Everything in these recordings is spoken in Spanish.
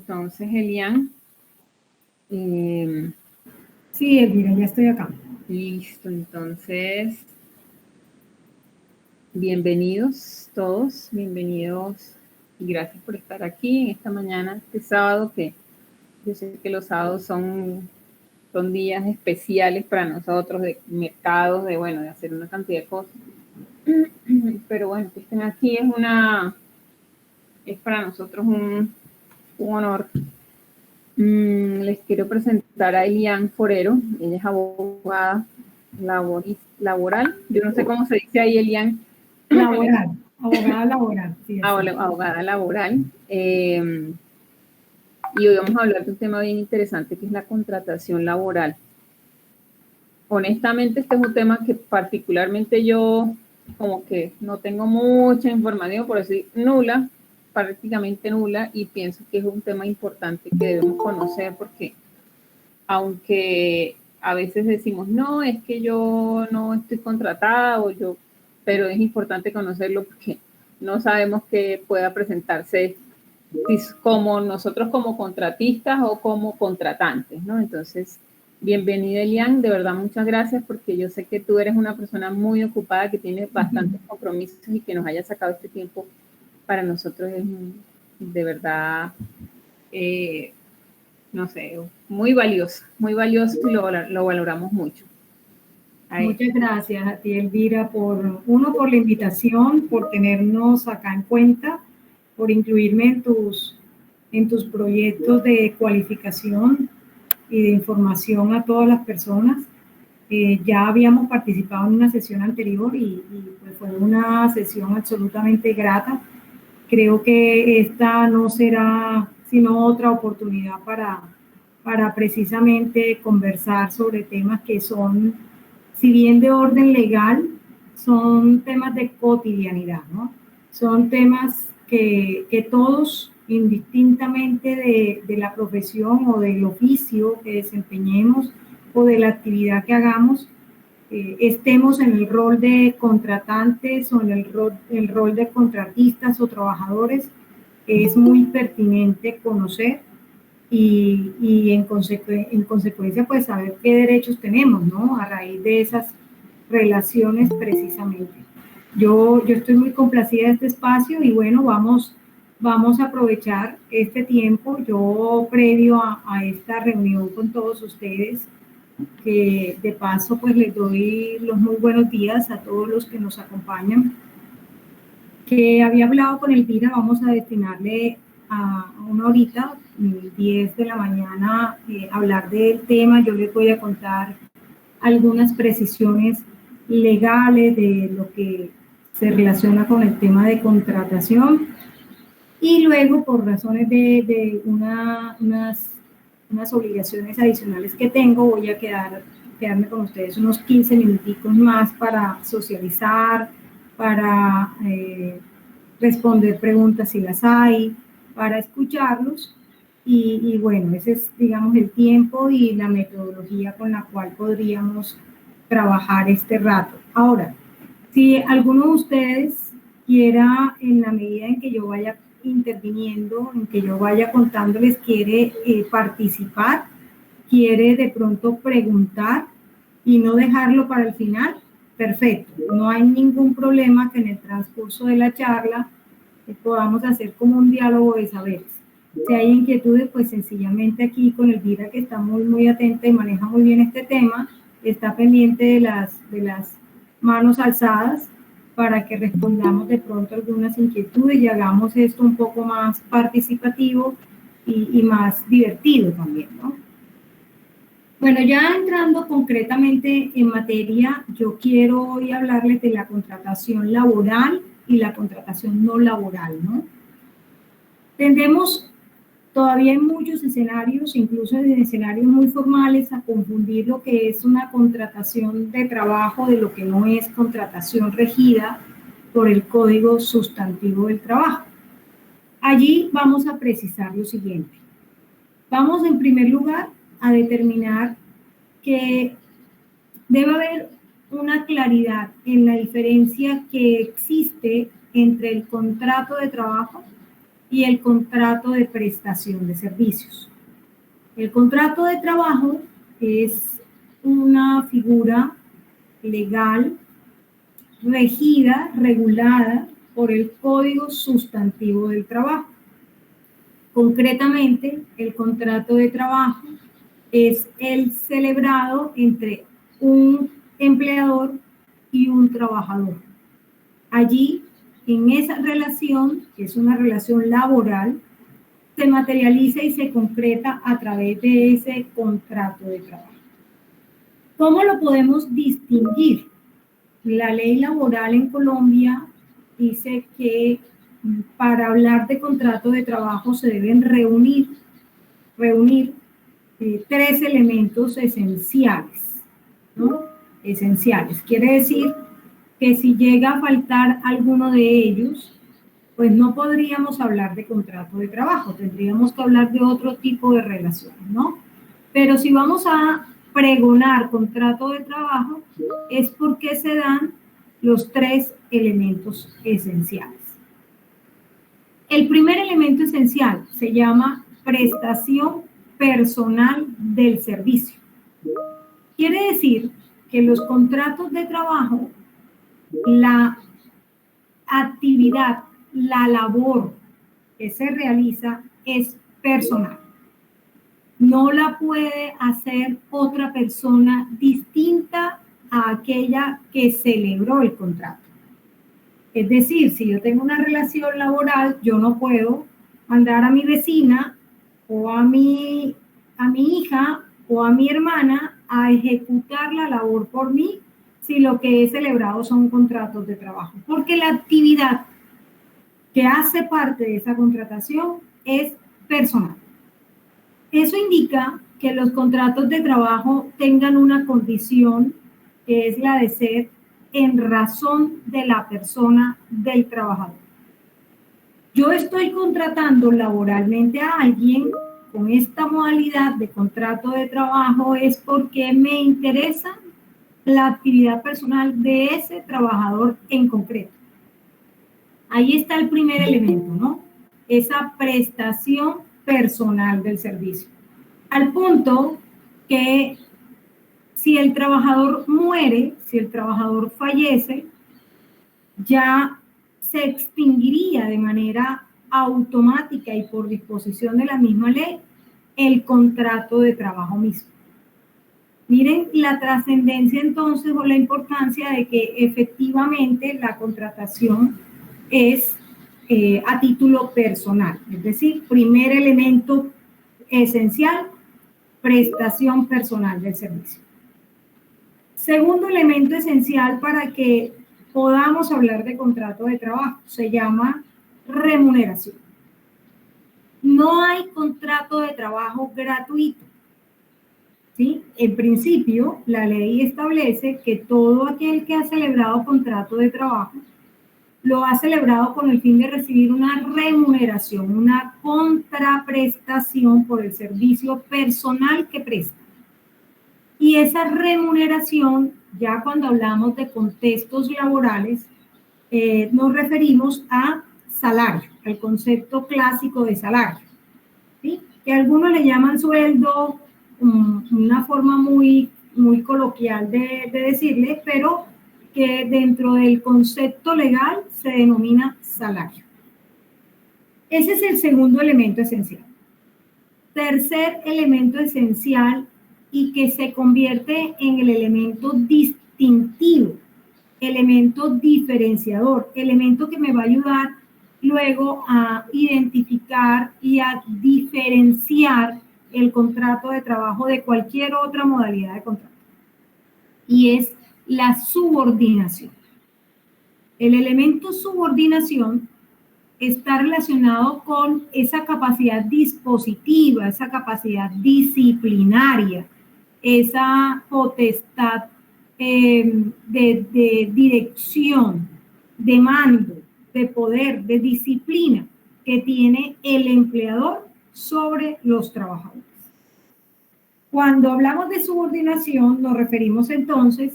entonces, Elian. Sí, Elvira, ya estoy acá. Listo, entonces, bienvenidos todos, bienvenidos y gracias por estar aquí en esta mañana, este sábado, que yo sé que los sábados son días especiales para nosotros, de mercados, de hacer una cantidad de cosas. Pero bueno, que estén aquí es para nosotros un honor. Les quiero presentar a Elian Forero. Ella es abogada laboral. Yo no sé cómo se dice ahí, Elian. Laboral, abogada laboral. Sí, abogada laboral. Y hoy vamos a hablar de un tema bien interesante que es la contratación laboral. Honestamente, este es un tema que particularmente yo como que no tengo mucha información, por decir nula, prácticamente nula, y pienso que es un tema importante que debemos conocer porque aunque a veces decimos, no, es que yo no estoy contratada pero es importante conocerlo porque no sabemos qué pueda presentarse como nosotros como contratistas o como contratantes, ¿no? Entonces, bienvenida, Elian, de verdad muchas gracias porque yo sé que tú eres una persona muy ocupada, que tiene bastantes compromisos y que nos haya sacado este tiempo para nosotros es de verdad, no sé, muy valioso y lo valoramos mucho. Muchas gracias a ti, Elvira, por la invitación, por tenernos acá en cuenta, por incluirme en tus proyectos de cualificación y de información a todas las personas. Ya habíamos participado en una sesión anterior y pues fue una sesión absolutamente grata. Creo que esta no será sino otra oportunidad para precisamente conversar sobre temas que son, si bien de orden legal, son temas de cotidianidad, ¿no? Son temas que todos, indistintamente de la profesión o del oficio que desempeñemos o de la actividad que hagamos, estemos en el rol de contratantes o en el rol de contratistas o trabajadores, es muy pertinente conocer y en consecuencia pues saber qué derechos tenemos, ¿no? A raíz de esas relaciones precisamente. Yo estoy muy complacida de este espacio y bueno, vamos a aprovechar este tiempo. Yo previo a esta reunión con todos ustedes, que de paso pues les doy los muy buenos días a todos los que nos acompañan, que había hablado con Elvira, vamos a destinarle a una horita, 10 de la mañana, hablar del tema. Yo les voy a contar algunas precisiones legales de lo que se relaciona con el tema de contratación y luego por razones de unas obligaciones adicionales que tengo, voy a quedarme con ustedes unos 15 minuticos más para socializar, para responder preguntas si las hay, para escucharlos y bueno, ese es, digamos, el tiempo y la metodología con la cual podríamos trabajar este rato. Ahora, si alguno de ustedes quiera, en la medida en que yo vaya interviniendo, en que yo vaya contándoles, quiere participar, quiere de pronto preguntar y no dejarlo para el final, perfecto. No hay ningún problema que en el transcurso de la charla podamos hacer como un diálogo de saberes. Si hay inquietudes, pues sencillamente aquí con Elvira, que está muy atenta y maneja muy bien este tema, está pendiente de las manos alzadas para que respondamos de pronto algunas inquietudes y hagamos esto un poco más participativo y más divertido también, ¿no? Bueno, ya entrando concretamente en materia, yo quiero hoy hablarles de la contratación laboral y la contratación no laboral, ¿no? Tendemos todavía en muchos escenarios, incluso en escenarios muy formales, a confundir lo que es una contratación de trabajo de lo que no es contratación regida por el Código Sustantivo del Trabajo. Allí vamos a precisar lo siguiente. Vamos en primer lugar a determinar que debe haber una claridad en la diferencia que existe entre el contrato de trabajo y el contrato de prestación de servicios. El contrato de trabajo es una figura legal regida, regulada por el Código Sustantivo del Trabajo. Concretamente, el contrato de trabajo es el celebrado entre un empleador y un trabajador. Allí, en esa relación, que es una relación laboral, se materializa y se concreta a través de ese contrato de trabajo. ¿Cómo lo podemos distinguir? La ley laboral en Colombia dice que para hablar de contrato de trabajo se deben reunir tres elementos esenciales, ¿no? Esenciales. Quiere decir que si llega a faltar alguno de ellos, pues no podríamos hablar de contrato de trabajo, tendríamos que hablar de otro tipo de relaciones, ¿no? Pero si vamos a pregonar contrato de trabajo, es porque se dan los tres elementos esenciales. El primer elemento esencial se llama prestación personal del servicio. Quiere decir que los contratos de trabajo, la actividad, la labor que se realiza es personal. No la puede hacer otra persona distinta a aquella que celebró el contrato. Es decir, si yo tengo una relación laboral, yo no puedo mandar a mi vecina o a mi hija o a mi hermana a ejecutar la labor por mí si lo que he celebrado son contratos de trabajo. Porque la actividad que hace parte de esa contratación es personal. Eso indica que los contratos de trabajo tengan una condición que es la de ser en razón de la persona del trabajador. Yo estoy contratando laboralmente a alguien con esta modalidad de contrato de trabajo es porque me interesa la actividad personal de ese trabajador en concreto. Ahí está el primer elemento, ¿no? Esa prestación personal del servicio. Al punto que si el trabajador muere, si el trabajador fallece, ya se extinguiría de manera automática y por disposición de la misma ley el contrato de trabajo mismo. Miren la trascendencia entonces o la importancia de que efectivamente la contratación es a título personal, es decir, primer elemento esencial, prestación personal del servicio. Segundo elemento esencial para que podamos hablar de contrato de trabajo, se llama remuneración. No hay contrato de trabajo gratuito. ¿Sí? En principio, la ley establece que todo aquel que ha celebrado contrato de trabajo lo ha celebrado con el fin de recibir una remuneración, una contraprestación por el servicio personal que presta. Y esa remuneración, ya cuando hablamos de contextos laborales, nos referimos a salario, al concepto clásico de salario, ¿sí? Que algunos le llaman sueldo, una forma muy coloquial de decirle, pero que dentro del concepto legal se denomina salario. Ese es el segundo elemento esencial. Tercer elemento esencial y que se convierte en el elemento distintivo, elemento diferenciador, elemento que me va a ayudar luego a identificar y a diferenciar el contrato de trabajo de cualquier otra modalidad de contrato. Y es la subordinación. El elemento subordinación está relacionado con esa capacidad dispositiva, esa capacidad disciplinaria, esa potestad de dirección, de mando, de poder, de disciplina que tiene el empleador sobre los trabajadores. Cuando hablamos de subordinación, nos referimos entonces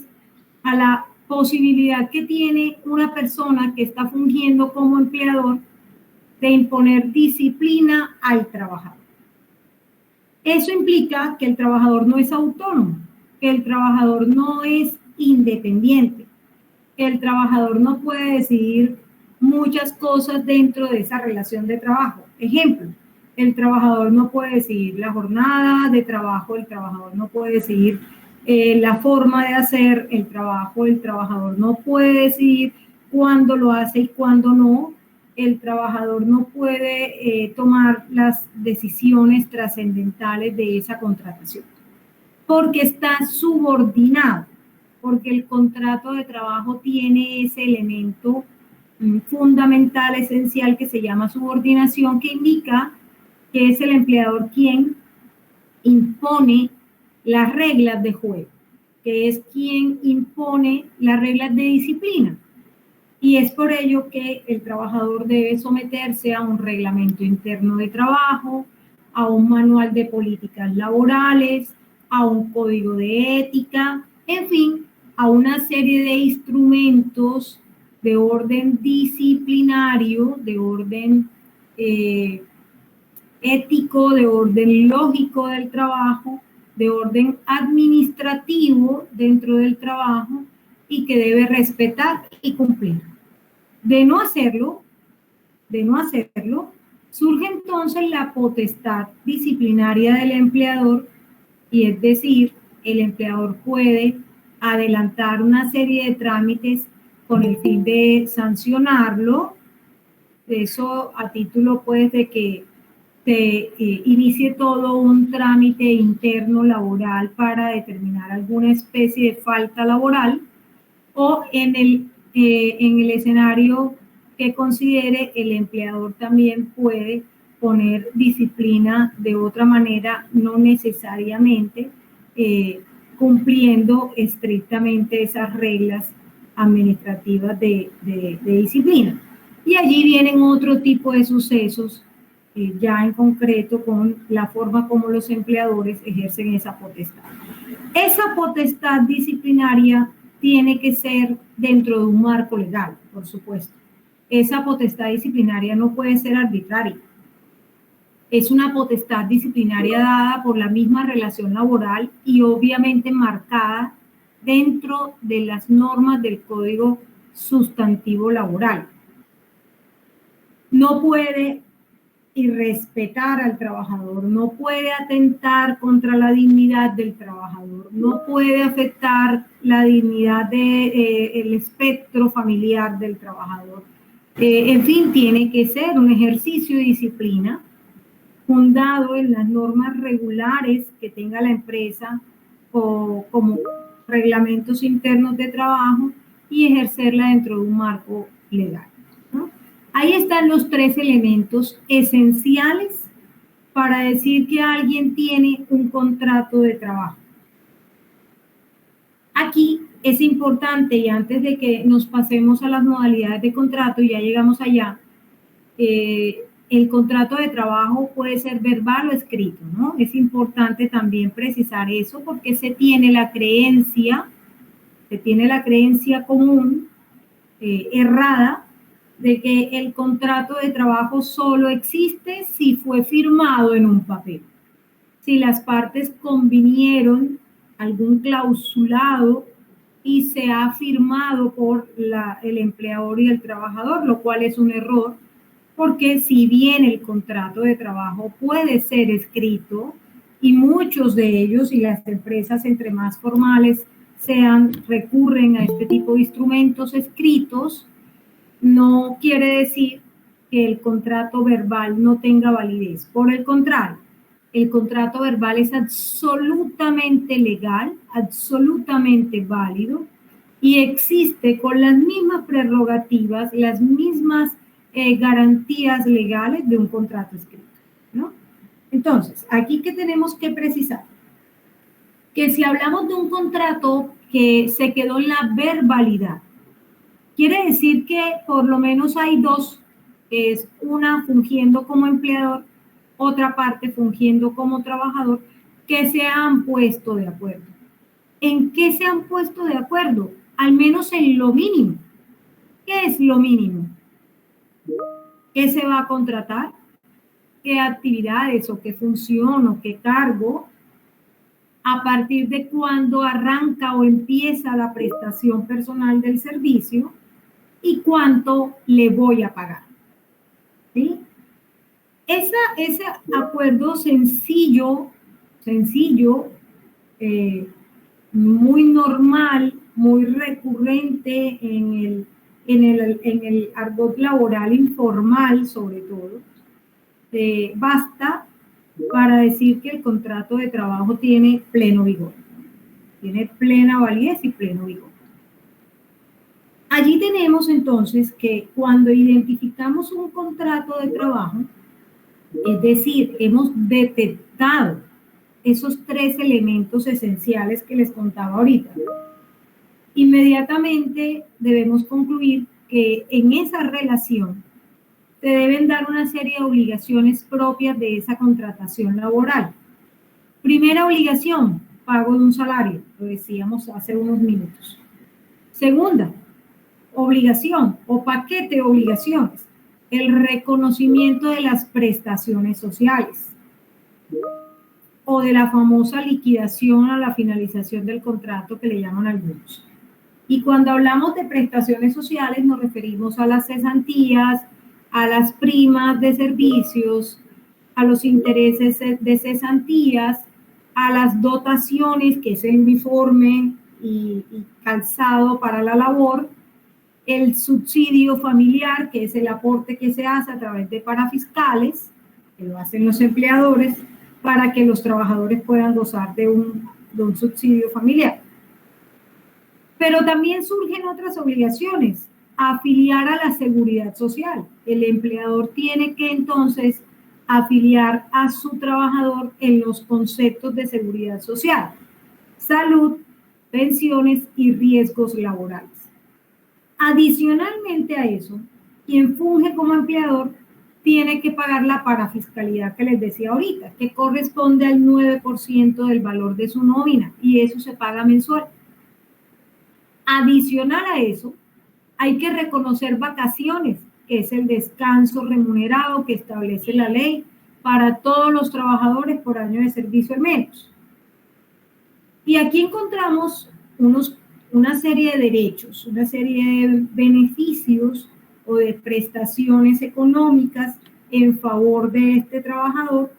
a la posibilidad que tiene una persona que está fungiendo como empleador de imponer disciplina al trabajador. Eso implica que el trabajador no es autónomo, que el trabajador no es independiente, que el trabajador no puede decidir muchas cosas dentro de esa relación de trabajo. Ejemplo, el trabajador no puede decidir la jornada de trabajo, el trabajador no puede decidir la forma de hacer el trabajo, el trabajador no puede decidir cuándo lo hace y cuándo no, el trabajador no puede tomar las decisiones trascendentales de esa contratación, porque está subordinado, porque el contrato de trabajo tiene ese elemento fundamental, esencial, que se llama subordinación, que indica que es el empleador quien impone las reglas de juego, que es quien impone las reglas de disciplina. Y es por ello que el trabajador debe someterse a un reglamento interno de trabajo, a un manual de políticas laborales, a un código de ética, en fin, a una serie de instrumentos de orden disciplinario, de orden ético, de orden lógico del trabajo, de orden administrativo dentro del trabajo y que debe respetar y cumplir. De no hacerlo, surge entonces la potestad disciplinaria del empleador, y es decir, el empleador puede adelantar una serie de trámites con el fin de sancionarlo. Eso a título pues de que se inicie todo un trámite interno laboral para determinar alguna especie de falta laboral, o en el escenario que considere, el empleador también puede poner disciplina de otra manera, no necesariamente cumpliendo estrictamente esas reglas administrativas de disciplina. Y allí vienen otro tipo de sucesos, ya en concreto con la forma como los empleadores ejercen esa potestad. Esa potestad disciplinaria tiene que ser dentro de un marco legal, por supuesto. Esa potestad disciplinaria no puede ser arbitraria. Es una potestad disciplinaria dada por la misma relación laboral y obviamente marcada dentro de las normas del Código Sustantivo Laboral. No puede irrespetar al trabajador, no puede atentar contra la dignidad del trabajador, no puede afectar la dignidad del espectro familiar del trabajador. En fin, tiene que ser un ejercicio de disciplina fundado en las normas regulares que tenga la empresa o como reglamentos internos de trabajo, y ejercerla dentro de un marco legal, ¿no? Ahí están los tres elementos esenciales para decir que alguien tiene un contrato de trabajo. Aquí es importante, y antes de que nos pasemos a las modalidades de contrato, y ya llegamos allá, el contrato de trabajo puede ser verbal o escrito, ¿no? Es importante también precisar eso, porque se tiene la creencia común, errada, de que el contrato de trabajo solo existe si fue firmado en un papel. Si las partes convinieron algún clausulado y se ha firmado por el empleador y el trabajador, lo cual es un error, porque si bien el contrato de trabajo puede ser escrito, y muchos de ellos, y las empresas entre más formales sean, recurren a este tipo de instrumentos escritos, no quiere decir que el contrato verbal no tenga validez. Por el contrario, el contrato verbal es absolutamente legal, absolutamente válido, y existe con las mismas prerrogativas, las mismas garantías legales de un contrato escrito, ¿no? Entonces, aquí que tenemos que precisar, que si hablamos de un contrato que se quedó en la verbalidad, quiere decir que por lo menos hay dos, que es una fungiendo como empleador, otra parte fungiendo como trabajador, que se han puesto de acuerdo. ¿En qué se han puesto de acuerdo? Al menos en lo mínimo. ¿Qué es lo mínimo? qué se va a contratar, qué actividades o qué función o qué cargo, a partir de cuándo arranca o empieza la prestación personal del servicio y cuánto le voy a pagar. ¿Sí? Ese acuerdo sencillo, muy normal, muy recurrente en el argot laboral informal, sobre todo, basta para decir que el contrato de trabajo tiene pleno vigor, tiene plena validez y pleno vigor. Allí tenemos entonces que cuando identificamos un contrato de trabajo, es decir, hemos detectado esos 3 elementos esenciales que les contaba ahorita, inmediatamente debemos concluir que en esa relación se deben dar una serie de obligaciones propias de esa contratación laboral. Primera obligación, pago de un salario, lo decíamos hace unos minutos. Segunda obligación o paquete de obligaciones, el reconocimiento de las prestaciones sociales o de la famosa liquidación a la finalización del contrato que le llaman algunos. Y cuando hablamos de prestaciones sociales nos referimos a las cesantías, a las primas de servicios, a los intereses de cesantías, a las dotaciones, que es el uniforme y calzado para la labor, el subsidio familiar, que es el aporte que se hace a través de parafiscales, que lo hacen los empleadores, para que los trabajadores puedan gozar de un subsidio familiar. Pero también surgen otras obligaciones, afiliar a la seguridad social. El empleador tiene que entonces afiliar a su trabajador en los conceptos de seguridad social, salud, pensiones y riesgos laborales. Adicionalmente a eso, quien funge como empleador tiene que pagar la parafiscalidad que les decía ahorita, que corresponde al 9% del valor de su nómina, y eso se paga mensual. Adicional a eso, hay que reconocer vacaciones, que es el descanso remunerado que establece la ley para todos los trabajadores por año de servicio al menos. Y aquí encontramos una serie de derechos, una serie de beneficios o de prestaciones económicas en favor de este trabajador,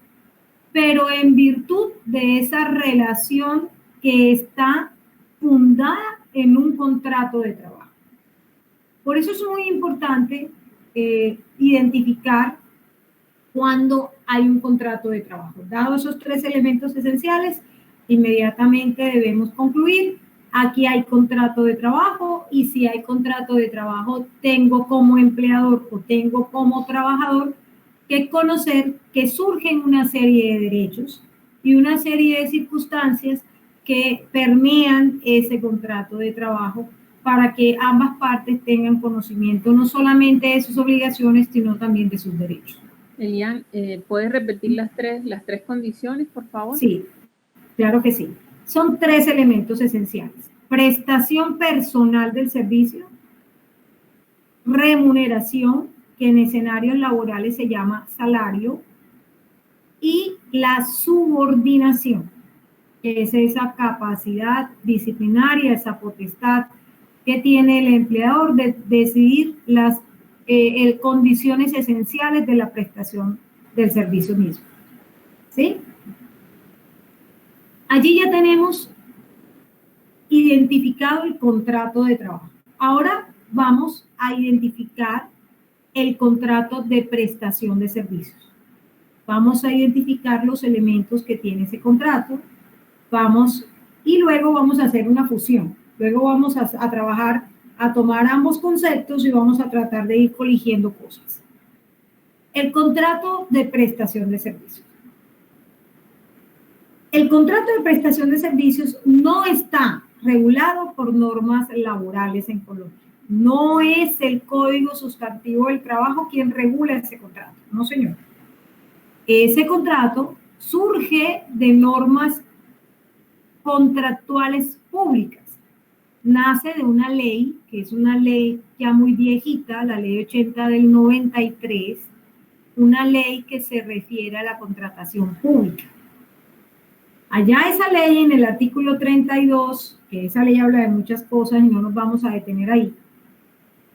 pero en virtud de esa relación que está fundada en un contrato de trabajo. Por eso es muy importante identificar cuando hay un contrato de trabajo. Dados esos 3 elementos esenciales, inmediatamente debemos concluir: aquí hay contrato de trabajo, y si hay contrato de trabajo, tengo como empleador o tengo como trabajador que conocer que surgen una serie de derechos y una serie de circunstancias que permean ese contrato de trabajo para que ambas partes tengan conocimiento no solamente de sus obligaciones, sino también de sus derechos. Elian, ¿puedes repetir las tres condiciones, por favor? Sí, claro que sí. Son 3 elementos esenciales: prestación personal del servicio, remuneración, que en escenarios laborales se llama salario, y la subordinación, que es esa capacidad disciplinaria, esa potestad que tiene el empleador de decidir las condiciones esenciales de la prestación del servicio mismo. ¿Sí? Allí ya tenemos identificado el contrato de trabajo. Ahora vamos a identificar el contrato de prestación de servicios. Vamos a identificar los elementos que tiene ese contrato, y luego vamos a hacer una fusión. Luego vamos a trabajar, a tomar ambos conceptos y vamos a tratar de ir coligiendo cosas. El contrato de prestación de servicios. El contrato de prestación de servicios no está regulado por normas laborales en Colombia. No es el Código Sustantivo del Trabajo quien regula ese contrato. No, señor. Ese contrato surge de normas contractuales públicas. nace de una ley, que es una ley ya muy viejita, la ley 80 del 93, una ley que se refiere a la contratación pública. Allá esa ley en el artículo 32, que esa ley habla de muchas cosas y no nos vamos a detener ahí,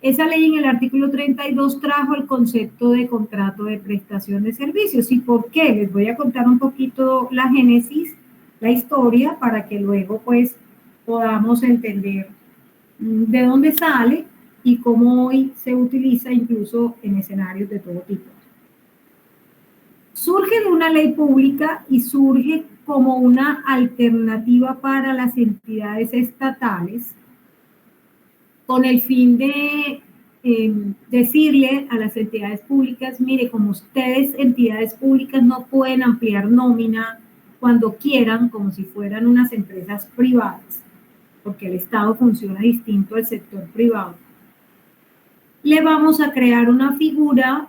esa ley en el artículo 32 trajo el concepto de contrato de prestación de servicios. ¿Y por qué? Les voy a contar un poquito la génesis, la historia, para que luego pues podamos entender de dónde sale y cómo hoy se utiliza incluso en escenarios de todo tipo. Surge de una ley pública y surge como una alternativa para las entidades estatales con el fin de decirle a las entidades públicas, mire, como ustedes, entidades públicas, no pueden ampliar nómina cuando quieran, como si fueran unas empresas privadas, porque el Estado funciona distinto al sector privado. Le vamos a crear una figura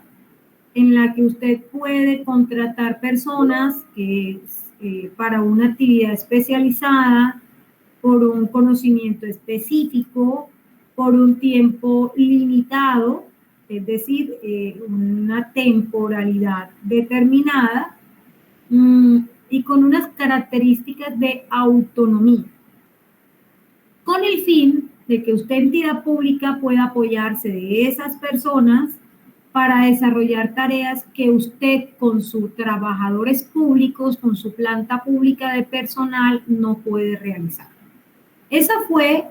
en la que usted puede contratar personas que para una actividad especializada, por un conocimiento específico, por un tiempo limitado, es decir, una temporalidad determinada y con unas características de autonomía, con el fin de que usted, entidad pública, pueda apoyarse de esas personas para desarrollar tareas que usted con sus trabajadores públicos, con su planta pública de personal, no puede realizar. Esa fue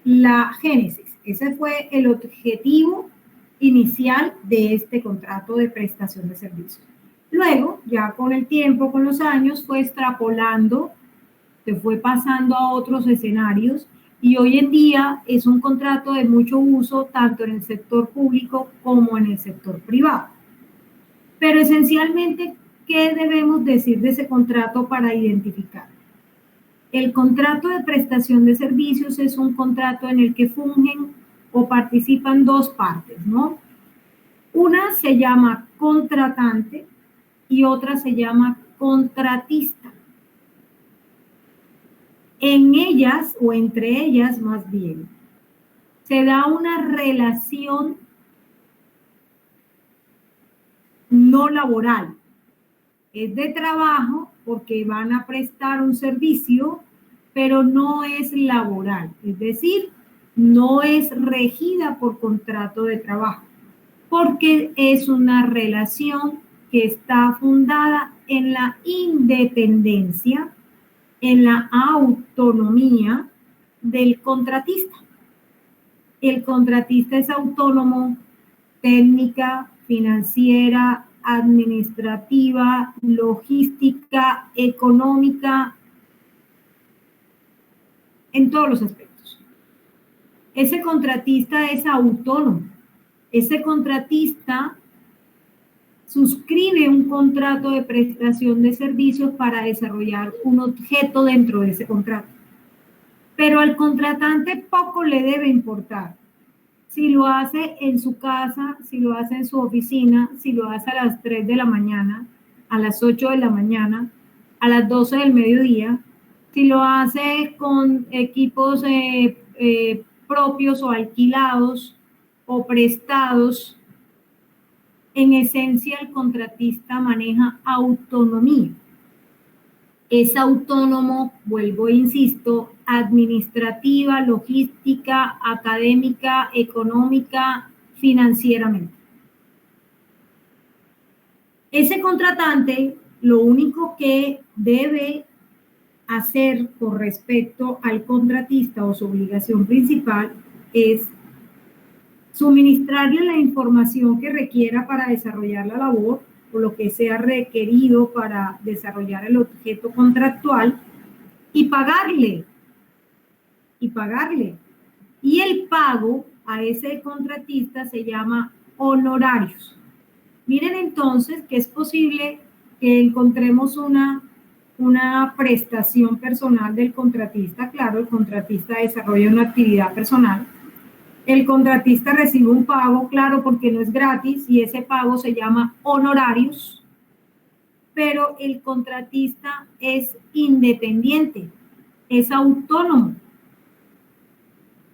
la génesis, ese fue el objetivo inicial de este contrato de prestación de servicios. Luego, ya con el tiempo, con los años, fue extrapolando, se fue pasando a otros escenarios y hoy en día es un contrato de mucho uso tanto en el sector público como en el sector privado. Pero esencialmente, ¿qué debemos decir de ese contrato para identificarlo? El contrato de prestación de servicios es un contrato en el que fungen o participan dos partes, ¿no? Una se llama contratante y otra se llama contratista. En ellas, o entre ellas más bien, se da una relación no laboral. Es de trabajo porque van a prestar un servicio, pero no es laboral, es decir, no es regida por contrato de trabajo, porque es una relación que está fundada en la independencia, en la autonomía del contratista. El contratista es autónomo técnica, financiera, administrativa, logística, económica, en todos los aspectos. Ese contratista es autónomo. Ese contratista suscribe un contrato de prestación de servicios para desarrollar un objeto dentro de ese contrato. Pero al contratante poco le debe importar si lo hace en su casa, si lo hace en su oficina, si lo hace a las 3 de la mañana, a las 8 de la mañana, a las 12 del mediodía, si lo hace con equipos propios o alquilados o prestados. En esencia, el contratista maneja autonomía. Es autónomo, vuelvo e insisto, administrativa, logística, académica, económica, financieramente. Ese contratante lo único que debe hacer con respecto al contratista o su obligación principal es suministrarle la información que requiera para desarrollar la labor o lo que sea requerido para desarrollar el objeto contractual y pagarle. Y el pago a ese contratista se llama honorarios. Miren entonces que es posible que encontremos una prestación personal del contratista. Claro, el contratista desarrolla una actividad personal. El contratista recibe un pago, claro, porque no es gratis, y ese pago se llama honorarios, pero el contratista es independiente, es autónomo.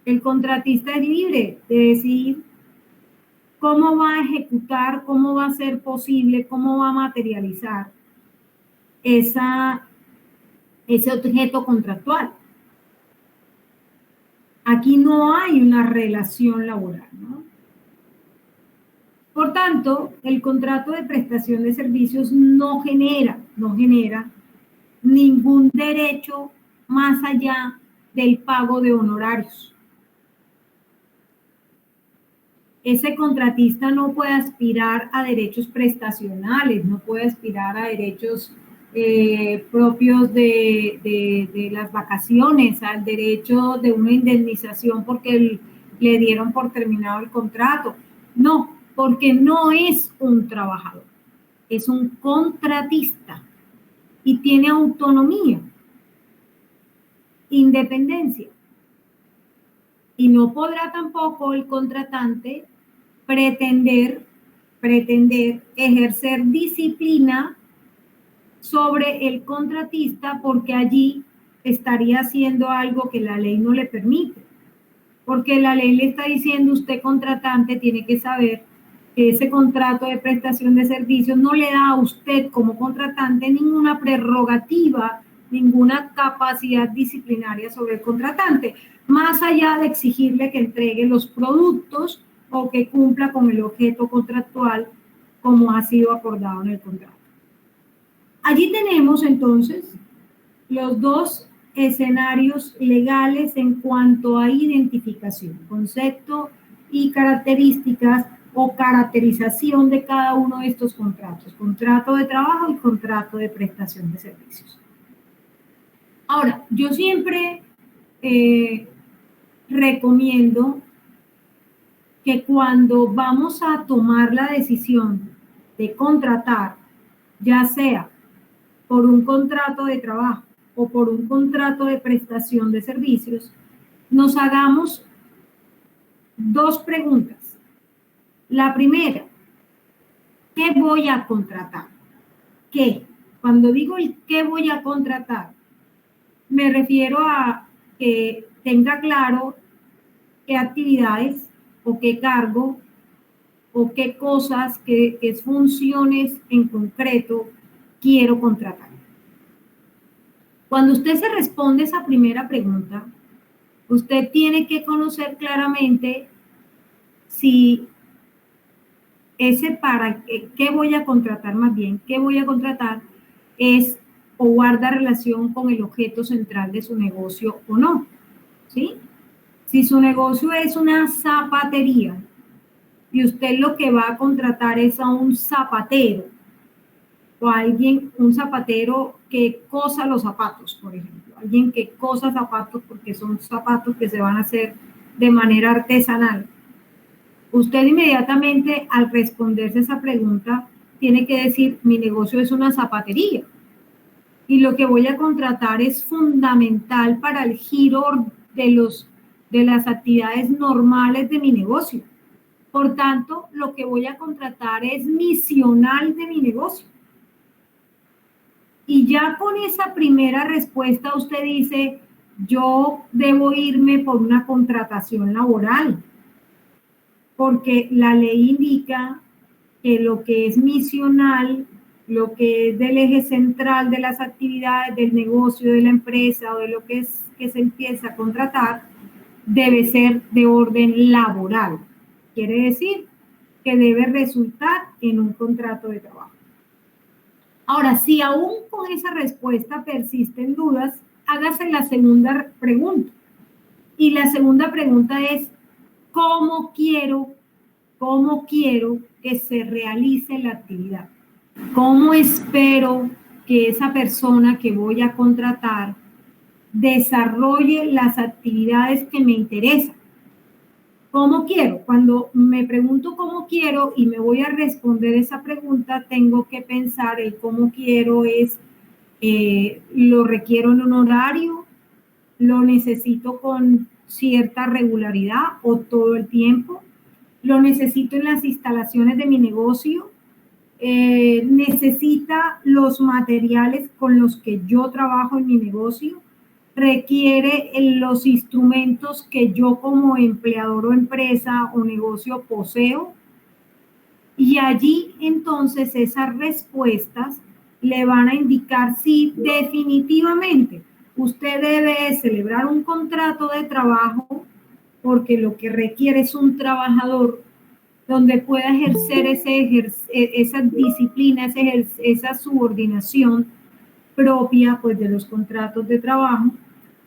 El contratista es libre de decidir cómo va a ejecutar, cómo va a ser posible, cómo va a materializar ese objeto contractual. Aquí no hay una relación laboral, ¿no? Por tanto, el contrato de prestación de servicios no genera ningún derecho más allá del pago de honorarios. Ese contratista no puede aspirar a derechos prestacionales, no puede aspirar a derechos propios de las vacaciones, al derecho de una indemnización porque le dieron por terminado el contrato. No, porque no es un trabajador, es un contratista y tiene autonomía, independencia. Y no podrá tampoco el contratante pretender ejercer disciplina sobre el contratista porque allí estaría haciendo algo que la ley no le permite. Porque la ley le está diciendo, usted contratante tiene que saber que ese contrato de prestación de servicios no le da a usted como contratante ninguna prerrogativa, ninguna capacidad disciplinaria sobre el contratante, más allá de exigirle que entregue los productos o que cumpla con el objeto contractual como ha sido acordado en el contrato. Allí tenemos entonces los dos escenarios legales en cuanto a identificación, concepto y características o caracterización de cada uno de estos contratos, contrato de trabajo y contrato de prestación de servicios. Ahora, yo siempre recomiendo que cuando vamos a tomar la decisión de contratar, ya sea por un contrato de trabajo o por un contrato de prestación de servicios, nos hagamos dos preguntas. La primera, ¿qué voy a contratar? ¿Qué? Cuando digo el qué voy a contratar, me refiero a que tenga claro qué actividades o qué cargo o qué cosas, qué funciones en concreto quiero contratar. Cuando usted se responde esa primera pregunta, usted tiene que conocer claramente si qué voy a contratar más bien, qué voy a contratar es o guarda relación con el objeto central de su negocio o no, ¿sí? Si su negocio es una zapatería y usted lo que va a contratar es a un zapatero o a alguien, un zapatero que cosa los zapatos, por ejemplo, alguien que cosa zapatos porque son zapatos que se van a hacer de manera artesanal. Usted inmediatamente al responderse esa pregunta tiene que decir, mi negocio es una zapatería y lo que voy a contratar es fundamental para el giro de las actividades normales de mi negocio. Por tanto, lo que voy a contratar es misional de mi negocio. Y ya con esa primera respuesta usted dice, yo debo irme por una contratación laboral, porque la ley indica que lo que es misional, lo que es del eje central de las actividades del negocio, de la empresa o de lo que es que se empieza a contratar, debe ser de orden laboral. Quiere decir que debe resultar en un contrato de trabajo. Ahora, si aún con esa respuesta persisten dudas, hágase la segunda pregunta. Y la segunda pregunta es, ¿cómo quiero que se realice la actividad? ¿Cómo espero que esa persona que voy a contratar desarrolle las actividades que me interesan? ¿Cómo quiero? Cuando me pregunto cómo quiero y me voy a responder esa pregunta, tengo que pensar el cómo quiero es, ¿lo requiero en un horario? ¿Lo necesito con cierta regularidad o todo el tiempo? ¿Lo necesito en las instalaciones de mi negocio? ¿Necesita los materiales con los que yo trabajo en mi negocio? requiere los instrumentos que yo como empleador o empresa o negocio poseo, y allí entonces esas respuestas le van a indicar si definitivamente usted debe celebrar un contrato de trabajo, porque lo que requiere es un trabajador donde pueda ejercer esa disciplina, esa subordinación propia pues, de los contratos de trabajo,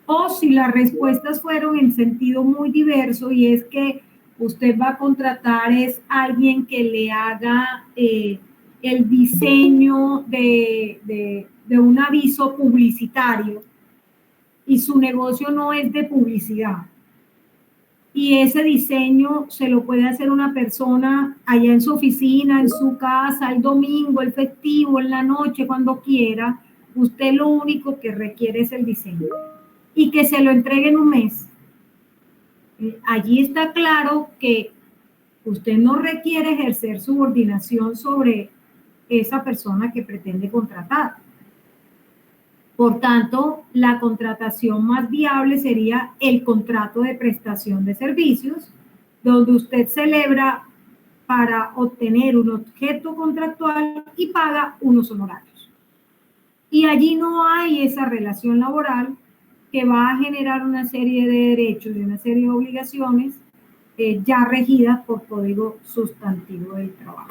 o si las respuestas fueron en sentido muy diverso, y es que usted va a contratar es alguien que le haga el diseño de un aviso publicitario y su negocio no es de publicidad. Y ese diseño se lo puede hacer una persona allá en su oficina, en su casa, el domingo, el festivo, en la noche, cuando quiera. Usted lo único que requiere es el diseño y que se lo entregue en un mes. Allí está claro que usted no requiere ejercer subordinación sobre esa persona que pretende contratar. Por tanto, la contratación más viable sería el contrato de prestación de servicios, donde usted celebra para obtener un objeto contractual y paga unos honorarios. Y allí no hay esa relación laboral que va a generar una serie de derechos y una serie de obligaciones ya regidas por Código Sustantivo del Trabajo.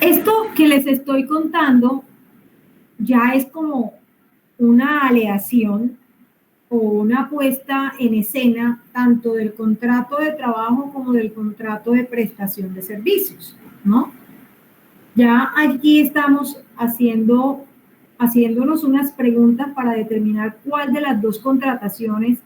Esto que les estoy contando ya es como una aleación o una puesta en escena tanto del contrato de trabajo como del contrato de prestación de servicios, ¿no? Ya aquí estamos haciéndonos unas preguntas para determinar cuál de las dos contrataciones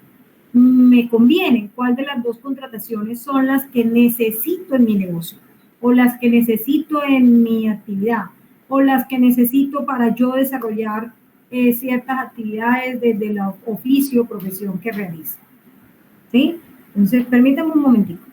me convienen, cuál de las dos contrataciones son las que necesito en mi negocio, o las que necesito en mi actividad, o las que necesito para yo desarrollar ciertas actividades desde el oficio o profesión que realizo. ¿Sí? Entonces, permítame un momentito.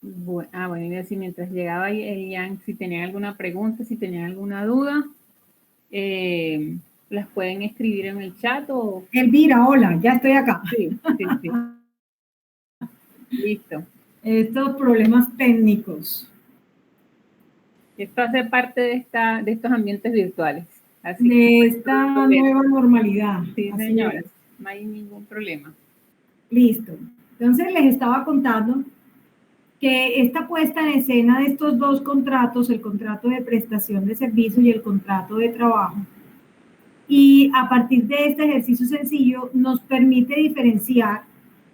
Bueno, y así mientras llegaba Elian, si tenían alguna pregunta, si tenían alguna duda, las pueden escribir en el chat o... Elvira, hola, ya estoy acá. Sí. Listo. Estos problemas técnicos. Esto hace parte de estos ambientes virtuales. Así de esta nueva normalidad. Sí, señora, no hay ningún problema. Listo. Entonces les estaba contando que esta puesta en escena de estos dos contratos, el contrato de prestación de servicio y el contrato de trabajo, y a partir de este ejercicio sencillo nos permite diferenciar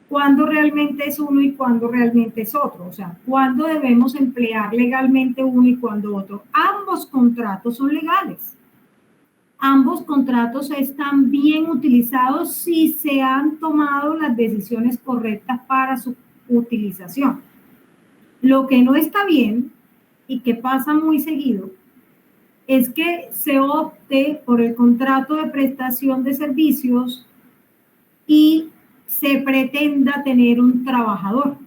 cuándo realmente es uno y cuándo realmente es otro, o sea, cuándo debemos emplear legalmente uno y cuándo otro. Ambos contratos son legales. Ambos contratos están bien utilizados si se han tomado las decisiones correctas para su utilización. Lo que no está bien y que pasa muy seguido es que se opte por el contrato de prestación de servicios y se pretenda tener un trabajador,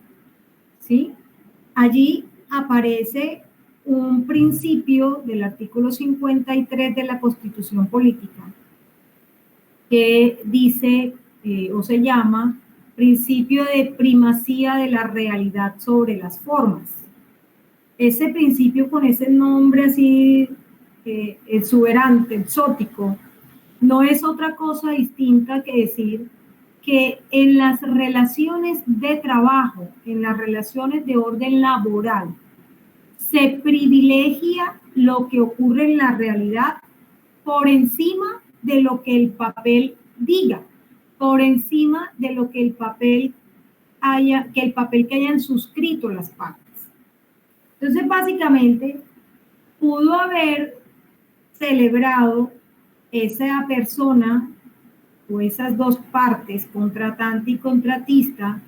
¿sí? Allí aparece un principio del artículo 53 de la Constitución Política que dice o se llama principio de primacía de la realidad sobre las formas. Ese principio, con ese nombre así exuberante, exótico, no es otra cosa distinta que decir que en las relaciones de trabajo, en las relaciones de orden laboral, se privilegia lo que ocurre en la realidad por encima de lo que el papel diga, por encima de lo que el papel que hayan suscrito las partes. Entonces, básicamente, pudo haber celebrado esa persona o esas dos partes, contratante y contratista,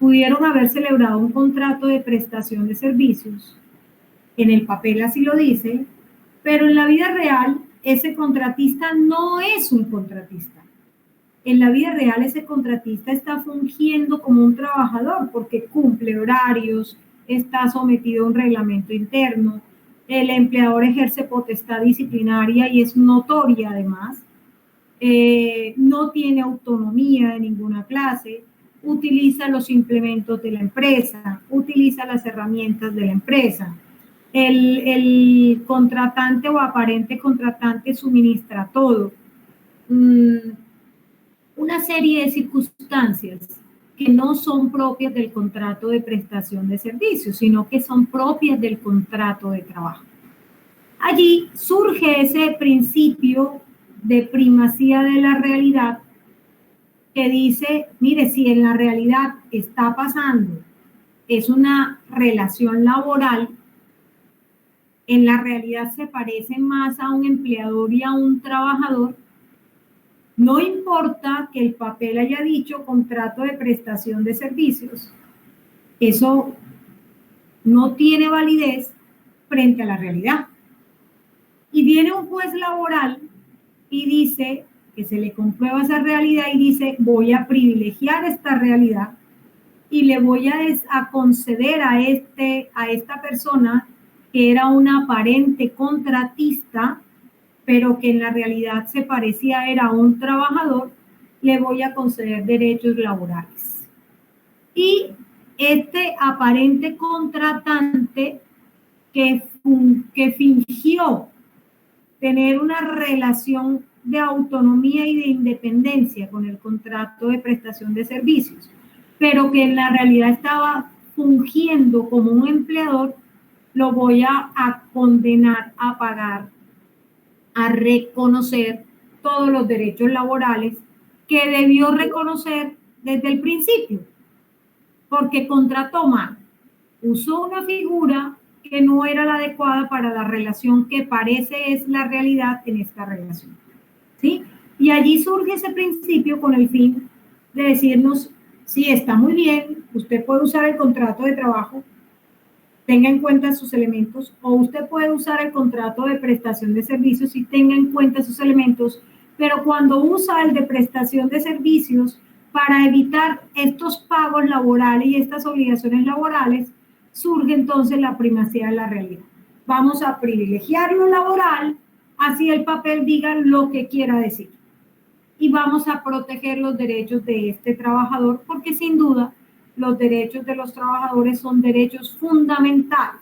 pudieron haber celebrado un contrato de prestación de servicios, en el papel así lo dice, pero en la vida real ese contratista no es un contratista. En la vida real ese contratista está fungiendo como un trabajador porque cumple horarios, está sometido a un reglamento interno, el empleador ejerce potestad disciplinaria y es notoria además, no tiene autonomía de ninguna clase, utiliza los implementos de la empresa, utiliza las herramientas de la empresa. El contratante o aparente contratante suministra todo. Una serie de circunstancias que no son propias del contrato de prestación de servicios, sino que son propias del contrato de trabajo. Allí surge ese principio de primacía de la realidad que dice, mire, si en la realidad está pasando, es una relación laboral, en la realidad se parece más a un empleador y a un trabajador, no importa que el papel haya dicho contrato de prestación de servicios, eso no tiene validez frente a la realidad. Y viene un juez laboral y dice que se le comprueba esa realidad y dice, voy a privilegiar esta realidad y le voy a conceder a esta persona que era una aparente contratista, pero que en la realidad se parecía era un trabajador, le voy a conceder derechos laborales. Y este aparente contratante que fingió tener una relación de autonomía y de independencia con el contrato de prestación de servicios, pero que en la realidad estaba fungiendo como un empleador, lo voy a condenar a pagar, a reconocer todos los derechos laborales que debió reconocer desde el principio, porque contrató mal, usó una figura que no era la adecuada para la relación que parece es la realidad en esta relación, ¿sí? Y allí surge ese principio con el fin de decirnos, sí, está muy bien, usted puede usar el contrato de trabajo, tenga en cuenta sus elementos, o usted puede usar el contrato de prestación de servicios y tenga en cuenta sus elementos, pero cuando usa el de prestación de servicios para evitar estos pagos laborales y estas obligaciones laborales, surge entonces la primacía de la realidad. Vamos a privilegiar lo laboral, así el papel diga lo que quiera decir. Y vamos a proteger los derechos de este trabajador, porque sin duda los derechos de los trabajadores son derechos fundamentales,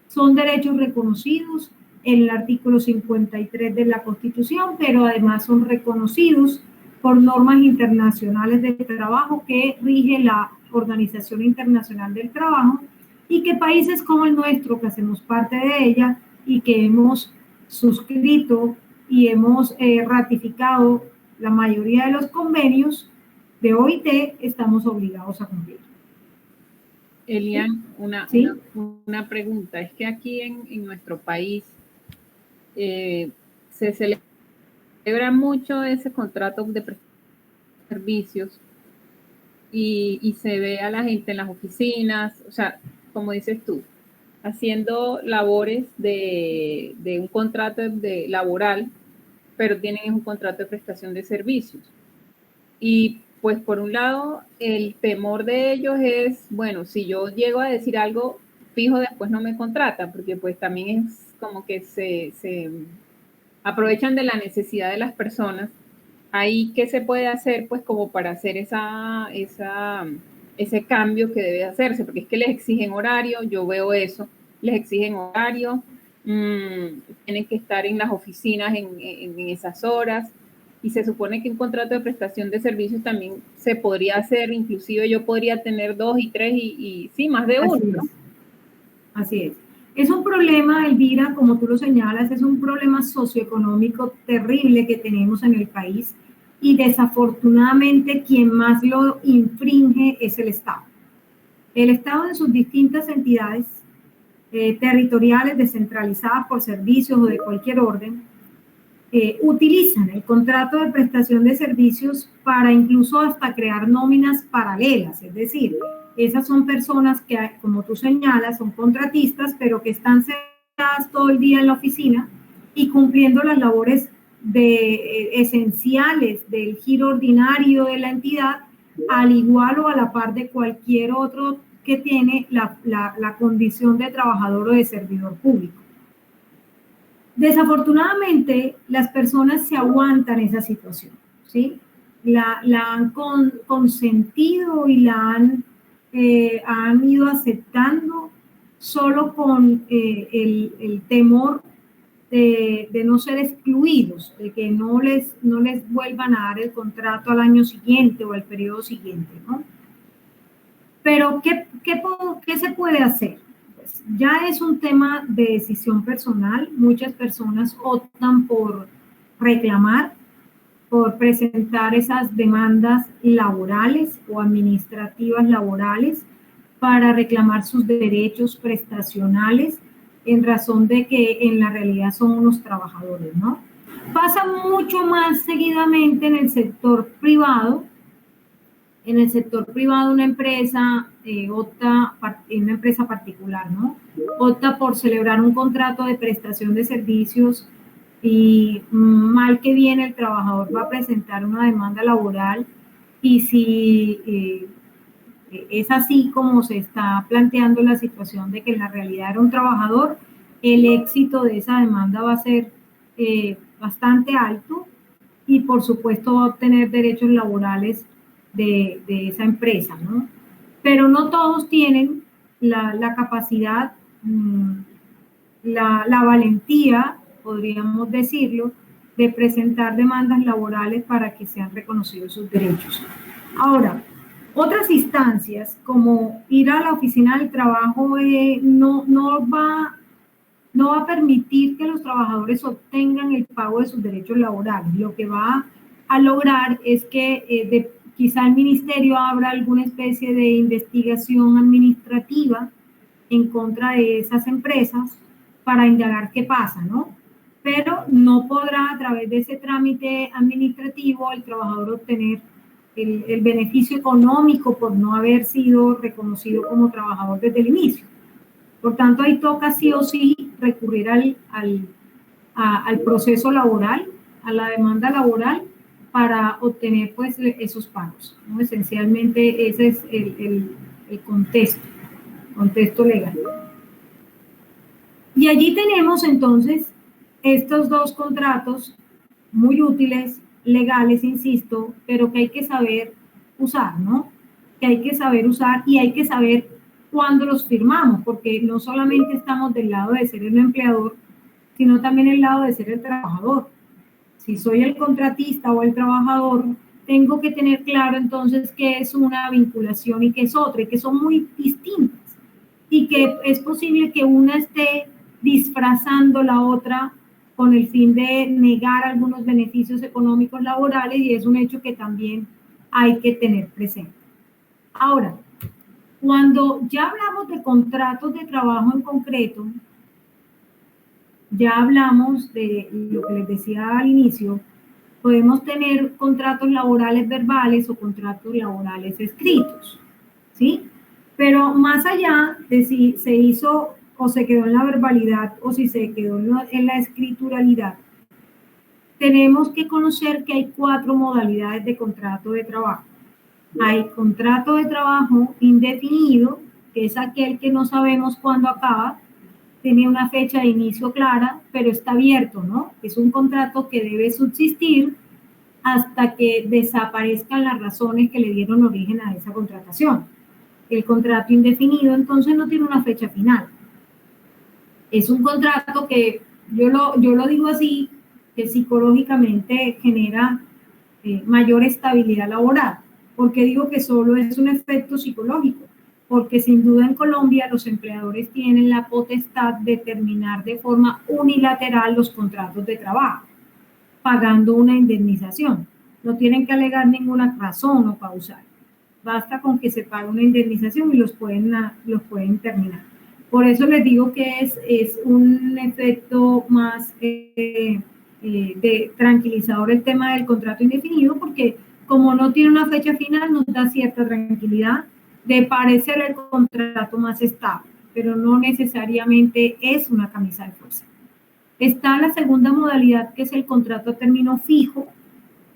son derechos reconocidos en el artículo 53 de la Constitución, pero además son reconocidos por normas internacionales del trabajo que rige la Organización Internacional del Trabajo y que países como el nuestro, que hacemos parte de ella y que hemos suscrito y hemos ratificado la mayoría de los convenios de OIT, estamos obligados a cumplir. Elian, ¿Sí? una pregunta. Es que aquí en nuestro país se celebra mucho ese contrato de servicios y se ve a la gente en las oficinas, o sea, como dices tú, haciendo labores de un contrato laboral, pero tienen un contrato de prestación de servicios. Y pues por un lado, el temor de ellos es, bueno, si yo llego a decir algo fijo, después no me contratan, porque pues también es como que se aprovechan de la necesidad de las personas. Ahí, ¿qué se puede hacer pues como para hacer ese cambio que debe hacerse? Porque es que les exigen horario, yo veo eso, les exigen horario, tienen que estar en las oficinas en esas horas, y se supone que un contrato de prestación de servicios también se podría hacer, inclusive yo podría tener 2 y 3 y sí, más de uno, ¿no? Así es. Es un problema, Elvira, como tú lo señalas, es un problema socioeconómico terrible que tenemos en el país y desafortunadamente quien más lo infringe es el Estado. El Estado en sus distintas entidades territoriales descentralizadas por servicios o de cualquier orden, utilizan el contrato de prestación de servicios para incluso hasta crear nóminas paralelas, es decir, esas son personas que, como tú señalas, son contratistas, pero que están sentadas todo el día en la oficina y cumpliendo las labores esenciales del giro ordinario de la entidad, al igual o a la par de cualquier otro que tiene la condición de trabajador o de servidor público. Desafortunadamente, las personas se aguantan esa situación, ¿sí? La han consentido y la han ido aceptando solo con el temor de no ser excluidos, de que no les vuelvan a dar el contrato al año siguiente o al periodo siguiente, ¿no? Pero, ¿qué se puede hacer? Pues ya es un tema de decisión personal. Muchas personas optan por reclamar, por presentar esas demandas laborales o administrativas laborales para reclamar sus derechos prestacionales en razón de que en la realidad son unos trabajadores, ¿no? Pasa mucho más seguidamente en el sector privado. En el sector privado una empresa opta, una empresa particular, ¿no? Opta por celebrar un contrato de prestación de servicios y mal que bien el trabajador va a presentar una demanda laboral y si es así como se está planteando la situación de que en la realidad era un trabajador, el éxito de esa demanda va a ser bastante alto y por supuesto va a obtener derechos laborales de esa empresa, ¿no? Pero no todos tienen la capacidad, la valentía, podríamos decirlo, de presentar demandas laborales para que sean reconocidos sus derechos. Ahora, otras instancias como ir a la oficina del trabajo no va a permitir que los trabajadores obtengan el pago de sus derechos laborales. Lo que va a lograr es que quizá el ministerio abra alguna especie de investigación administrativa en contra de esas empresas para indagar qué pasa, ¿no? Pero no podrá a través de ese trámite administrativo el trabajador obtener el beneficio económico por no haber sido reconocido como trabajador desde el inicio. Por tanto, ahí toca sí o sí recurrir al proceso laboral, a la demanda laboral, para obtener pues esos pagos, ¿no? Esencialmente ese es el contexto legal. Y allí tenemos entonces estos dos contratos muy útiles, legales, insisto, pero que hay que saber usar, ¿no? Que hay que saber usar y hay que saber cuándo los firmamos, porque no solamente estamos del lado de ser el empleador, sino también el lado de ser el trabajador. Si soy el contratista o el trabajador, tengo que tener claro entonces qué es una vinculación y qué es otra, y que son muy distintas, y que es posible que una esté disfrazando la otra con el fin de negar algunos beneficios económicos laborales, y es un hecho que también hay que tener presente. Ahora, cuando ya hablamos de contratos de trabajo en concreto, ya hablamos de lo que les decía al inicio, podemos tener contratos laborales verbales o contratos laborales escritos, ¿sí? Pero más allá de si se hizo o se quedó en la verbalidad o si se quedó en la escrituralidad, tenemos que conocer que hay 4 modalidades de contrato de trabajo. Hay contrato de trabajo indefinido, que es aquel que no sabemos cuándo acaba, tiene una fecha de inicio clara, pero está abierto, ¿no? Es un contrato que debe subsistir hasta que desaparezcan las razones que le dieron origen a esa contratación. El contrato indefinido, entonces, no tiene una fecha final. Es un contrato que, yo lo digo así, que psicológicamente genera mayor estabilidad laboral. ¿Por qué digo que solo es un efecto psicológico? Porque sin duda en Colombia los empleadores tienen la potestad de terminar de forma unilateral los contratos de trabajo, pagando una indemnización. No tienen que alegar ninguna razón o causal. Basta con que se pague una indemnización y los pueden terminar. Por eso les digo que es un efecto más tranquilizador el tema del contrato indefinido, porque como no tiene una fecha final, nos da cierta tranquilidad de parecer el contrato más estable, pero no necesariamente es una camisa de fuerza. Está la segunda modalidad, que es el contrato a término fijo.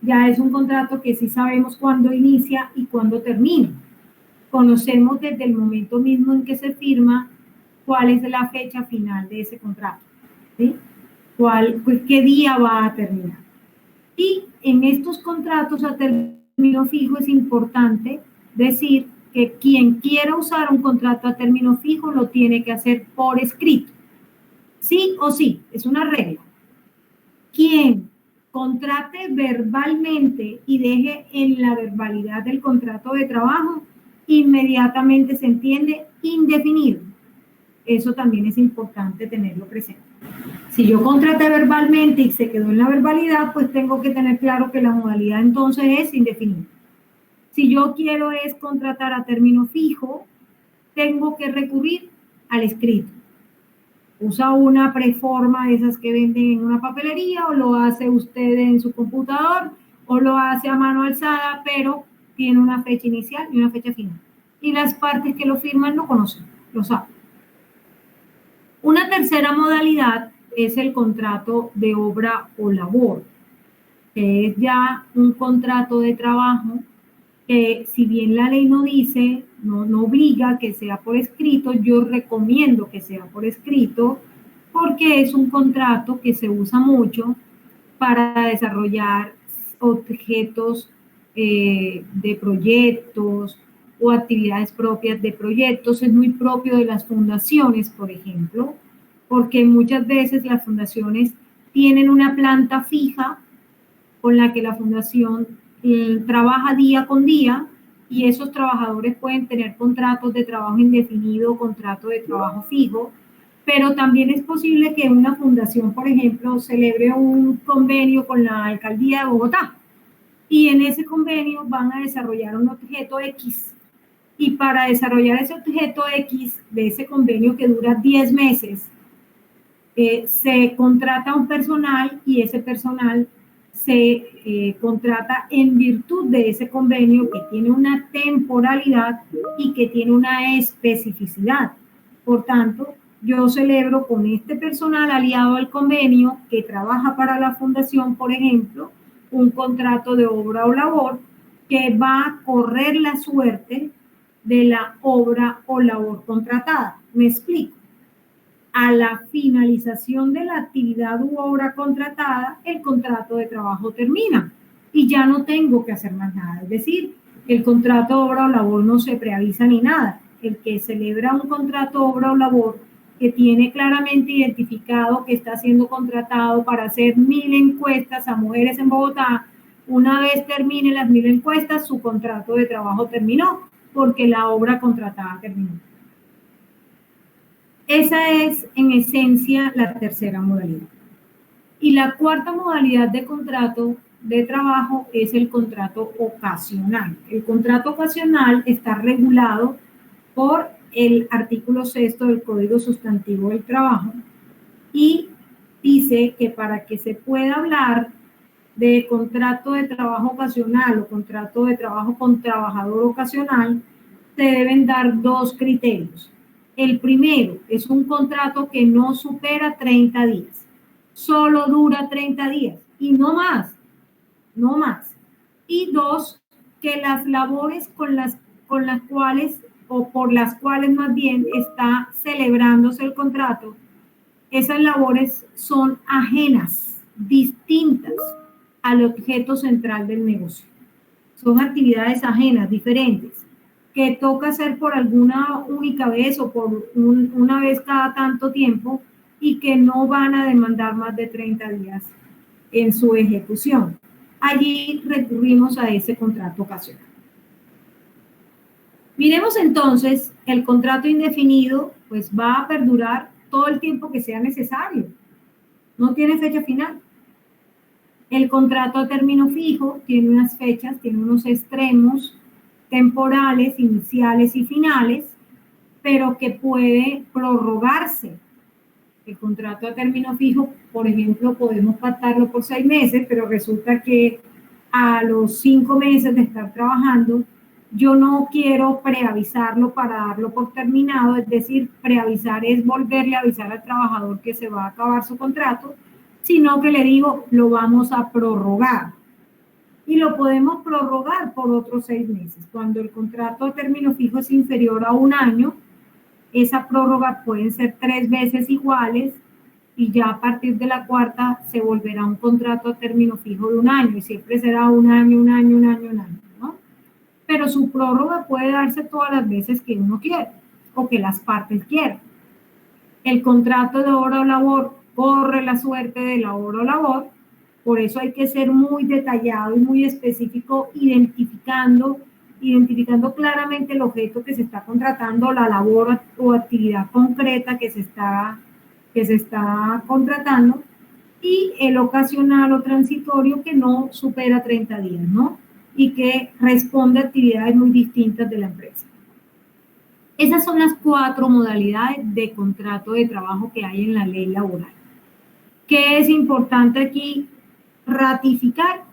Ya es un contrato que sí sabemos cuándo inicia y cuándo termina. Conocemos desde el momento mismo en que se firma cuál es la fecha final de ese contrato, ¿sí? ¿Qué día va a terminar? Y en estos contratos a término fijo es importante decir que quien quiera usar un contrato a término fijo lo tiene que hacer por escrito. Sí o sí, es una regla. Quien contrate verbalmente y deje en la verbalidad del contrato de trabajo, inmediatamente se entiende indefinido. Eso también es importante tenerlo presente. Si yo contraté verbalmente y se quedó en la verbalidad, pues tengo que tener claro que la modalidad entonces es indefinida. Si yo quiero es contratar a término fijo, tengo que recurrir al escrito. Usa una preforma de esas que venden en una papelería, o lo hace usted en su computador, o lo hace a mano alzada, pero tiene una fecha inicial y una fecha final. Y las partes que lo firman lo conocen, lo saben. Una tercera modalidad es el contrato de obra o labor, que es ya un contrato de trabajo que, si bien la ley no dice, no obliga que sea por escrito, yo recomiendo que sea por escrito, porque es un contrato que se usa mucho para desarrollar objetos de proyectos o actividades propias de proyectos. Es muy propio de las fundaciones, por ejemplo, porque muchas veces las fundaciones tienen una planta fija con la que la fundación trabaja día con día, y esos trabajadores pueden tener contratos de trabajo indefinido o contrato de trabajo fijo, pero también es posible que una fundación, por ejemplo, celebre un convenio con la alcaldía de Bogotá, y en ese convenio van a desarrollar un objeto X, y para desarrollar ese objeto X de ese convenio, que dura 10 meses, se contrata un personal, y ese personal se contrata en virtud de ese convenio que tiene una temporalidad y que tiene una especificidad. Por tanto, yo celebro con este personal aliado al convenio, que trabaja para la fundación, por ejemplo, un contrato de obra o labor que va a correr la suerte de la obra o labor contratada. ¿Me explico? A la finalización de la actividad u obra contratada, el contrato de trabajo termina y ya no tengo que hacer más nada. Es decir, el contrato de obra o labor no se preavisa ni nada. El que celebra un contrato de obra o labor que tiene claramente identificado que está siendo contratado para hacer 1000 encuestas a mujeres en Bogotá, una vez termine las 1000 encuestas, su contrato de trabajo terminó, porque la obra contratada terminó. Esa es, en esencia, la tercera modalidad. Y la cuarta modalidad de contrato de trabajo es el contrato ocasional. El contrato ocasional está regulado por el artículo 6 del Código Sustantivo del Trabajo, y dice que para que se pueda hablar de contrato de trabajo ocasional o contrato de trabajo con trabajador ocasional, se deben dar dos criterios. El primero es un contrato que no supera 30 días. Solo dura 30 días y no más, no más. Y dos, que las labores con las cuales, o por las cuales más bien está celebrándose el contrato, esas labores son ajenas, distintas al objeto central del negocio. Son actividades ajenas, diferentes, que toca hacer por alguna única vez o por una vez cada tanto tiempo, y que no van a demandar más de 30 días en su ejecución. Allí recurrimos a ese contrato ocasional. Miremos entonces, el contrato indefinido pues va a perdurar todo el tiempo que sea necesario. No tiene fecha final. El contrato a término fijo tiene unas fechas, tiene unos extremos temporales, iniciales y finales, pero que puede prorrogarse. El contrato a término fijo, por ejemplo, podemos pactarlo por 6 meses, pero resulta que a los 5 meses de estar trabajando, yo no quiero preavisarlo para darlo por terminado, es decir, preavisar es volverle a avisar al trabajador que se va a acabar su contrato, sino que le digo, lo vamos a prorrogar. Y lo podemos prorrogar por otros 6 meses. Cuando el contrato a término fijo es inferior a 1 año, esa prórroga pueden ser 3 veces iguales y ya a partir de la cuarta se volverá un contrato a término fijo de 1 año y siempre será 1 año, 1 año, 1 año, 1 año, ¿no? Pero su prórroga puede darse todas las veces que uno quiera o que las partes quieran. El contrato de hora o labor corre la suerte de la hora o labor, por eso hay que ser muy detallado y muy específico identificando claramente el objeto que se está contratando, la labor o actividad concreta que se está contratando y el ocasional o transitorio que no supera 30 días, ¿no? Y que responde a actividades muy distintas de la empresa. Esas son las 4 modalidades de contrato de trabajo que hay en la ley laboral. ¿Qué es importante aquí? Ratificar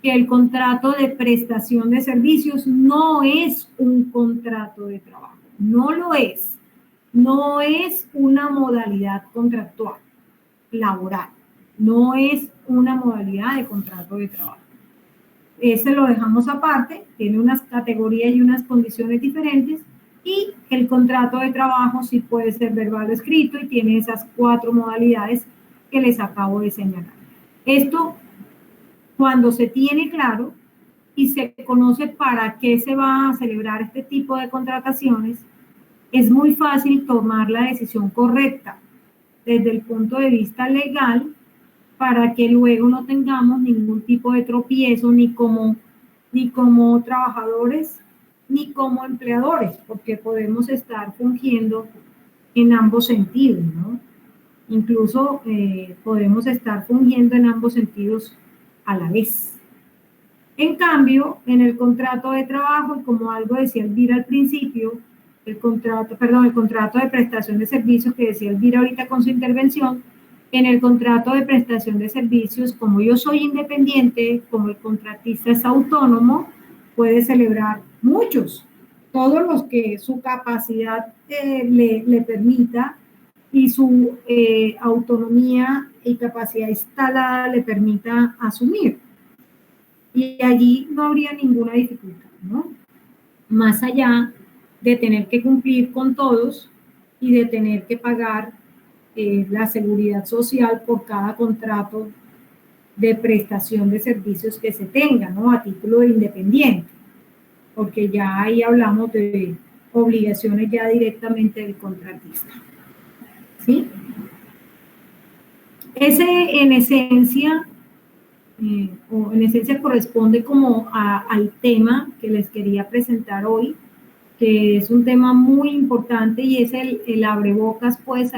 que el contrato de prestación de servicios no es un contrato de trabajo, no lo es. No es una modalidad contractual laboral, no es una modalidad de contrato de trabajo. Ese lo dejamos aparte, tiene unas categorías y unas condiciones diferentes y el contrato de trabajo sí puede ser verbal o escrito y tiene esas 4 modalidades que les acabo de señalar. Esto, cuando se tiene claro y se conoce para qué se va a celebrar este tipo de contrataciones, es muy fácil tomar la decisión correcta desde el punto de vista legal para que luego no tengamos ningún tipo de tropiezo ni como trabajadores ni como empleadores, porque podemos estar fungiendo en ambos sentidos, ¿no? Incluso podemos estar fungiendo en ambos sentidos a la vez. En cambio, en el contrato de trabajo, y como algo decía Elvira al principio, el contrato de prestación de servicios que decía Elvira ahorita con su intervención, en el contrato de prestación de servicios, como yo soy independiente, como el contratista es autónomo, puede celebrar muchos, todos los que su capacidad le permita y su autonomía y capacidad instalada le permita asumir. Y allí no habría ninguna dificultad, ¿no? Más allá de tener que cumplir con todos y de tener que pagar la seguridad social por cada contrato de prestación de servicios que se tenga, ¿no? A título de independiente, porque ya ahí hablamos de obligaciones ya directamente del contratista, ¿sí? Ese en esencia corresponde como al tema que les quería presentar hoy, que es un tema muy importante y es el abrebocas pues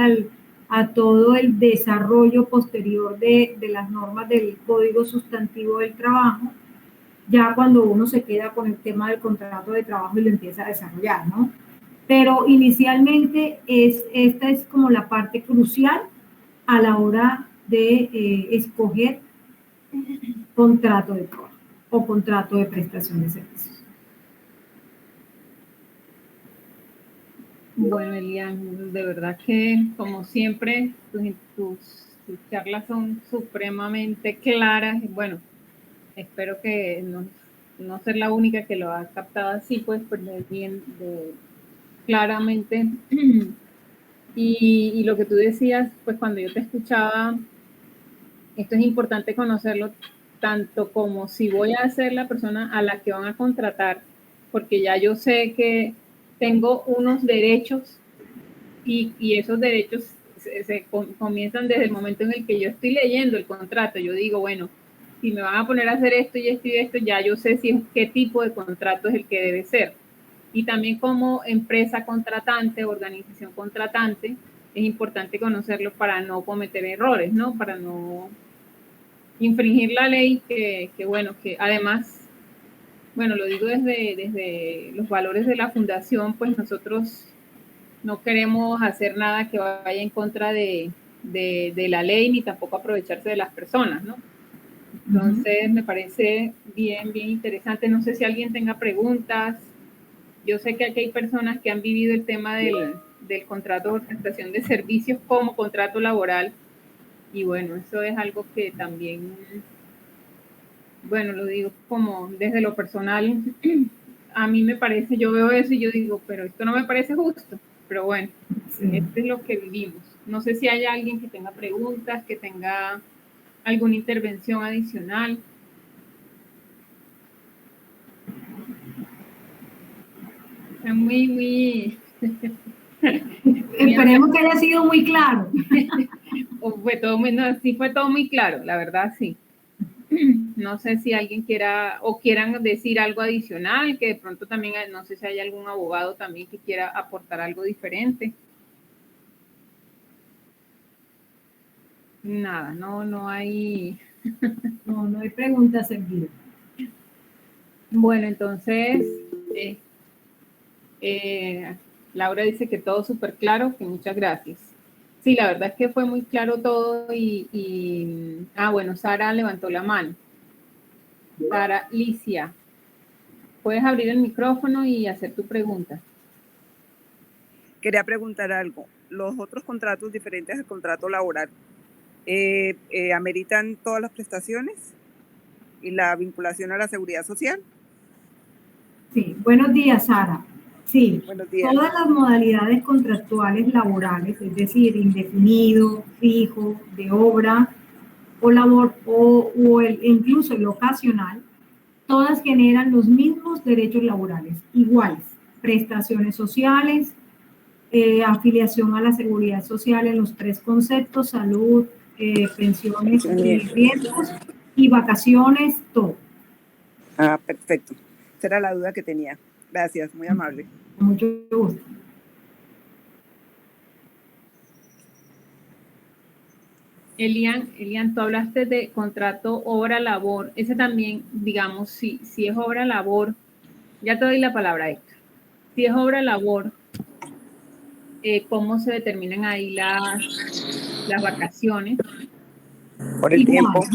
a todo el desarrollo posterior de las normas del Código Sustantivo del Trabajo, ya cuando uno se queda con el tema del contrato de trabajo y lo empieza a desarrollar, ¿no? Pero inicialmente esta es como la parte crucial a la hora de escoger contrato de trabajo o contrato de prestación de servicios. Bueno, Elian, de verdad que como siempre tus charlas son supremamente claras y bueno, espero que no ser la única que lo ha captado así, pues bien claramente. Y lo que tú decías, pues cuando yo te escuchaba, esto es importante conocerlo tanto como si voy a ser la persona a la que van a contratar, porque ya yo sé que tengo unos derechos y esos derechos se comienzan desde el momento en el que yo estoy leyendo el contrato. Yo digo, bueno, si me van a poner a hacer esto y esto y esto, ya yo sé qué tipo de contrato es el que debe ser. Y también como empresa contratante, organización contratante, es importante conocerlo para no cometer errores, ¿no? Para no infringir la ley, que bueno, que además, bueno, lo digo desde los valores de la fundación, pues nosotros no queremos hacer nada que vaya en contra de de la ley ni tampoco aprovecharse de las personas, ¿no? Entonces, me parece bien interesante. No sé si alguien tenga preguntas. Yo sé que aquí hay personas que han vivido el tema del contrato de prestación de servicios como contrato laboral. Y bueno, eso es algo que también, bueno, lo digo como desde lo personal, a mí me parece, yo veo eso y yo digo, pero esto no me parece justo. Pero bueno, esto es lo que vivimos. No sé si hay alguien que tenga preguntas, que tenga alguna intervención adicional. Es muy Esperemos que haya sido muy claro. Sí, fue todo muy claro, la verdad, sí. No sé si alguien quieran decir algo adicional, que de pronto también, no sé si hay algún abogado también que quiera aportar algo diferente. Nada, no hay... No hay preguntas, Elvira. Bueno, entonces, Laura dice que todo súper claro, que muchas gracias. Sí, la verdad es que fue muy claro todo bueno, Sara levantó la mano. Sara Licia, puedes abrir el micrófono y hacer tu pregunta. Quería preguntar algo. ¿Los otros contratos diferentes al contrato laboral ameritan todas las prestaciones y la vinculación a la seguridad social? Sí, buenos días, Sara. Sí, buenos días. Todas las modalidades contractuales laborales, es decir, indefinido, fijo, de obra o labor incluso el ocasional, todas generan los mismos derechos laborales, iguales, prestaciones sociales, afiliación a la seguridad social en los 3 conceptos, salud, pensiones y riesgos y vacaciones, todo. Ah, perfecto. Esa era la duda que tenía. Gracias, muy amable. Con mucho gusto. Elian, tú hablaste de contrato obra-labor. Ese también, digamos, si es obra-labor, ya te doy la palabra, Héctor. Si es obra-labor, ¿cómo se determinan ahí las vacaciones? Por el tiempo.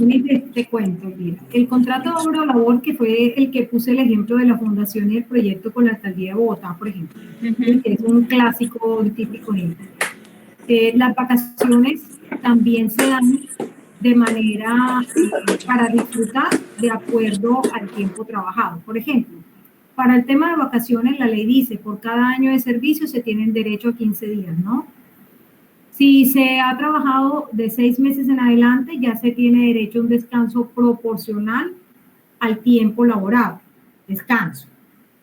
Te cuento, mira. El contrato de obra-labor, que fue el que puse el ejemplo de la fundación y el proyecto con la alcaldía de Bogotá, por ejemplo, que es un clásico, un típico ejemplo. Las vacaciones también se dan de manera para disfrutar de acuerdo al tiempo trabajado. Por ejemplo, para el tema de vacaciones, la ley dice, por cada año de servicio se tienen derecho a 15 días, ¿no? Si se ha trabajado de 6 meses en adelante, ya se tiene derecho a un descanso proporcional al tiempo laborado, descanso.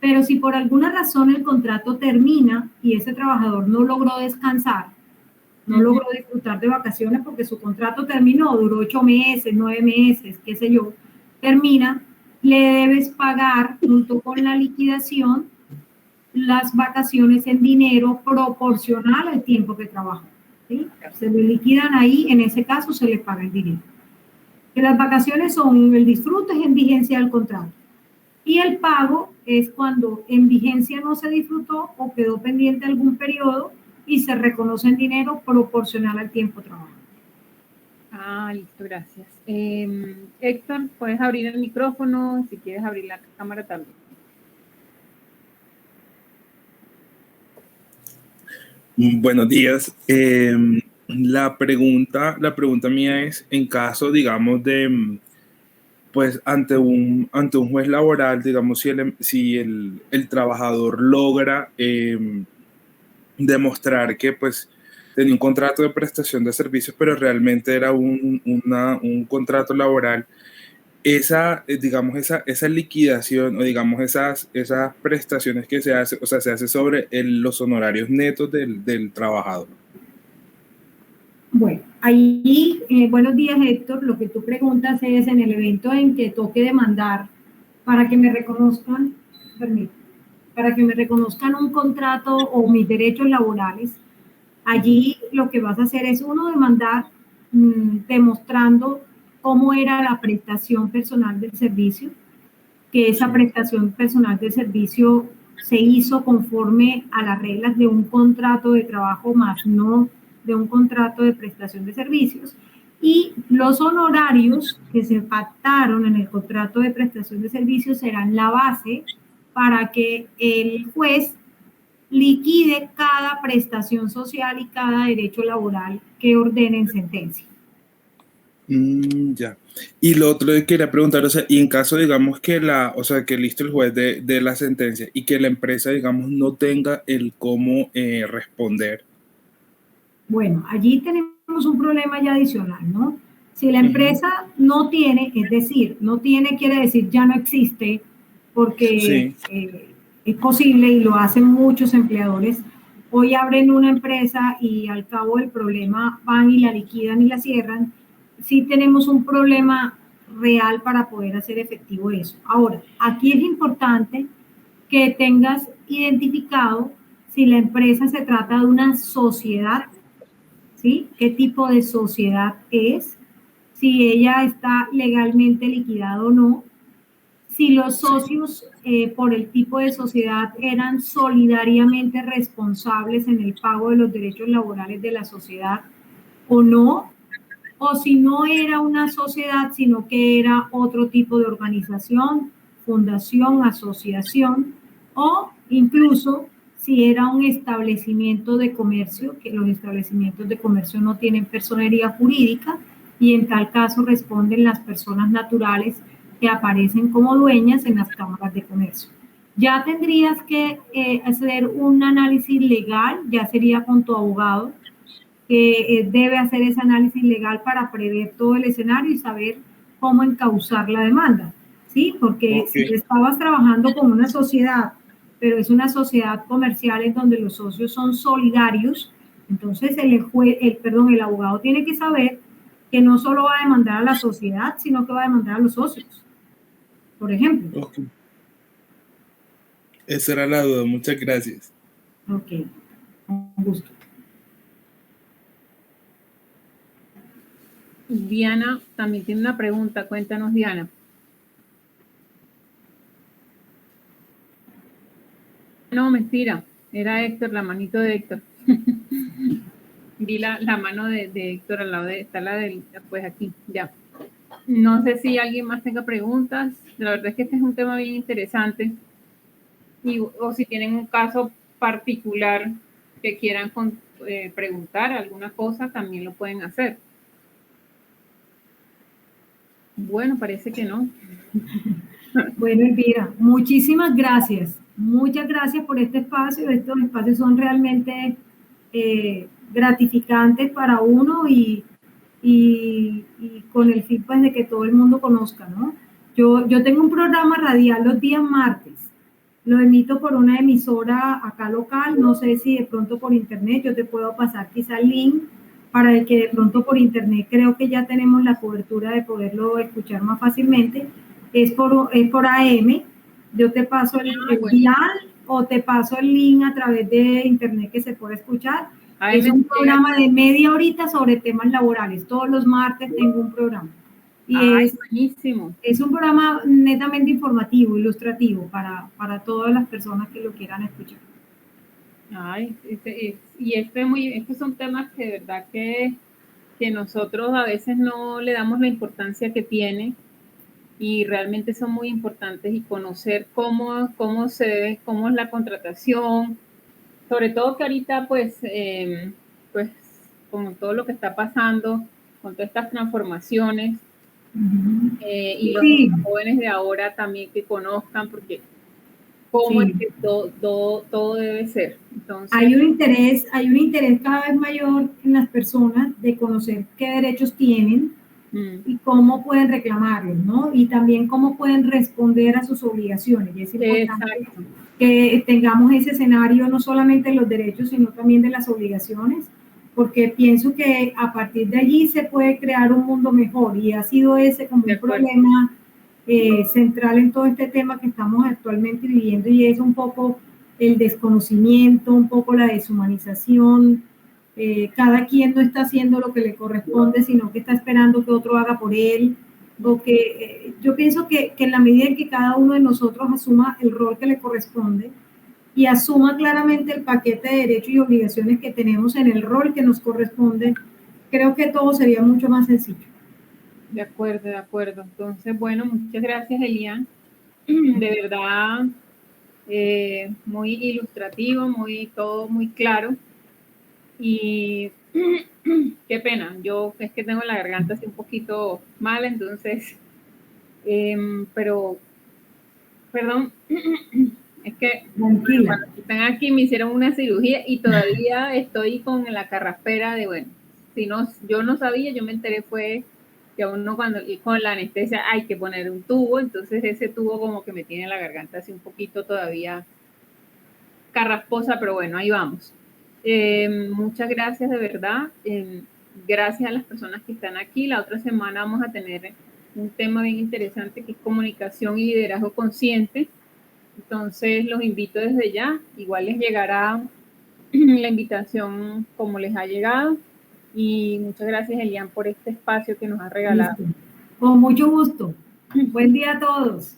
Pero si por alguna razón el contrato termina y ese trabajador no logró descansar, no logró disfrutar de vacaciones porque su contrato terminó, duró 8 meses, 9 meses, qué sé yo, termina, le debes pagar junto con la liquidación las vacaciones en dinero proporcional al tiempo que trabajó. ¿Sí? Se le liquidan ahí, en ese caso se le paga el dinero. Que las vacaciones son el disfrute es en vigencia del contrato. Y el pago es cuando en vigencia no se disfrutó o quedó pendiente algún periodo y se reconoce en dinero proporcional al tiempo trabajado. Ah, listo, gracias. Héctor, puedes abrir el micrófono, si quieres abrir la cámara también. Buenos días. La pregunta mía es, en caso, digamos, de, pues, ante un juez laboral, digamos, si el trabajador logra demostrar que, pues, tenía un contrato de prestación de servicios, pero realmente era un contrato laboral, digamos, esa liquidación o digamos esas prestaciones que se hace, o sea, se hace sobre los honorarios netos del trabajador. Bueno, ahí, buenos días, Héctor. Lo que tú preguntas es en el evento en que toque demandar para que me reconozcan, para que me reconozcan un contrato o mis derechos laborales. Allí lo que vas a hacer es uno demandar demostrando cómo era la prestación personal del servicio, que esa prestación personal del servicio se hizo conforme a las reglas de un contrato de trabajo más no de un contrato de prestación de servicios, y los honorarios que se pactaron en el contrato de prestación de servicios serán la base para que el juez liquide cada prestación social y cada derecho laboral que ordene en sentencia. Ya. Y lo otro que quería preguntar, o sea, y en caso, digamos, o sea, que listo el juez de la sentencia y que la empresa, digamos, no tenga el cómo responder. Bueno, allí tenemos un problema ya adicional, ¿no? Si la empresa no tiene, es decir, no tiene quiere decir ya no existe, porque es posible y lo hacen muchos empleadores. Hoy abren una empresa y al cabo del problema van y la liquidan y la cierran. Sí tenemos un problema real para poder hacer efectivo eso. Ahora, aquí es importante que tengas identificado si la empresa se trata de una sociedad, ¿sí? ¿Qué tipo de sociedad es? Si ella está legalmente liquidada o no. Si los socios, por el tipo de sociedad, eran solidariamente responsables en el pago de los derechos laborales de la sociedad o no. O si no era una sociedad, sino que era otro tipo de organización, fundación, asociación, o incluso si era un establecimiento de comercio, que los establecimientos de comercio no tienen personería jurídica y en tal caso responden las personas naturales que aparecen como dueñas en las cámaras de comercio. Ya tendrías que hacer un análisis legal, ya sería con tu abogado, que debe hacer ese análisis legal para prever todo el escenario y saber cómo encauzar la demanda, ¿sí? Porque si estabas trabajando con una sociedad, pero es una sociedad comercial en donde los socios son solidarios, entonces el abogado tiene que saber que no solo va a demandar a la sociedad, sino que va a demandar a los socios, por ejemplo. Esa era la duda, muchas gracias. Ok, con gusto. Diana también tiene una pregunta. Cuéntanos, Diana. No, mentira. Era Héctor, la manito de Héctor. Vi la mano de Héctor al lado está la de, pues aquí, ya. No sé si alguien más tenga preguntas. La verdad es que este es un tema bien interesante. O si tienen un caso particular que quieran preguntar alguna cosa, también lo pueden hacer. Bueno, parece que no. Bueno, Elvira, muchísimas gracias. Muchas gracias por este espacio. Estos espacios son realmente gratificantes para uno y con el fin pues, de que todo el mundo conozca, ¿no? Yo tengo un programa radial los días martes. Lo emito por una emisora acá local. No sé si de pronto por internet yo te puedo pasar quizá el link para el que de pronto por internet creo que ya tenemos la cobertura de poderlo escuchar más fácilmente. Es por AM, yo te paso el dial o te paso el link a través de internet que se puede escuchar. Es un programa de media horita sobre temas laborales. Todos los martes tengo un programa. Y es buenísimo. Es un programa netamente informativo, ilustrativo para todas las personas que lo quieran escuchar. Ay, estos son temas que de verdad que nosotros a veces no le damos la importancia que tiene y realmente son muy importantes y conocer cómo es la contratación, sobre todo que ahorita pues como todo lo que está pasando con todas estas transformaciones y los jóvenes de ahora también que conozcan porque cómo es que todo debe ser. Entonces, hay un interés cada vez mayor en las personas de conocer qué derechos tienen y cómo pueden reclamarlos, ¿no? Y también cómo pueden responder a sus obligaciones. Y es importante que tengamos ese escenario no solamente de los derechos, sino también de las obligaciones, porque pienso que a partir de allí se puede crear un mundo mejor y ha sido ese como un problema central en todo este tema que estamos actualmente viviendo y es un poco el desconocimiento, un poco la deshumanización. Cada quien no está haciendo lo que le corresponde, sino que está esperando que otro haga por él. Yo pienso que en la medida en que cada uno de nosotros asuma el rol que le corresponde, y asuma claramente el paquete de derechos y obligaciones que tenemos en el rol que nos corresponde, creo que todo sería mucho más sencillo. De acuerdo, de acuerdo. Entonces, bueno, muchas gracias, Elian. De verdad, muy ilustrativo, todo muy claro. Y qué pena, yo es que tengo la garganta así un poquito mal, entonces, pero, perdón, es que Tranquila. cuando están aquí me hicieron una cirugía y todavía estoy con la carraspera de, bueno, si no, yo no sabía, yo me enteré fue que a uno cuando y con la anestesia hay que poner un tubo, entonces ese tubo como que me tiene la garganta así un poquito todavía carrasposa, pero bueno, ahí vamos. Muchas gracias de verdad. Gracias a las personas que están aquí. La otra semana vamos a tener un tema bien interesante que es comunicación y liderazgo consciente. Entonces los invito desde ya. Igual les llegará la invitación como les ha llegado. Y muchas gracias, Elian, por este espacio que nos ha regalado. Listo. Con mucho gusto. Buen día a todos.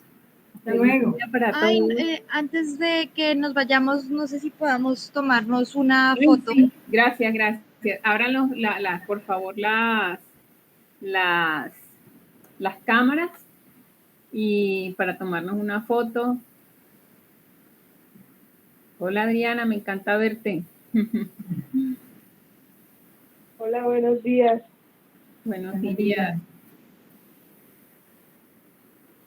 Hasta luego. Día para Ay, todos. antes de que nos vayamos, no sé si podamos tomarnos una foto. Sí, gracias, gracias. Abran por favor las cámaras y para tomarnos una foto. Hola Adriana, me encanta verte. Hola, buenos días. Buenos días.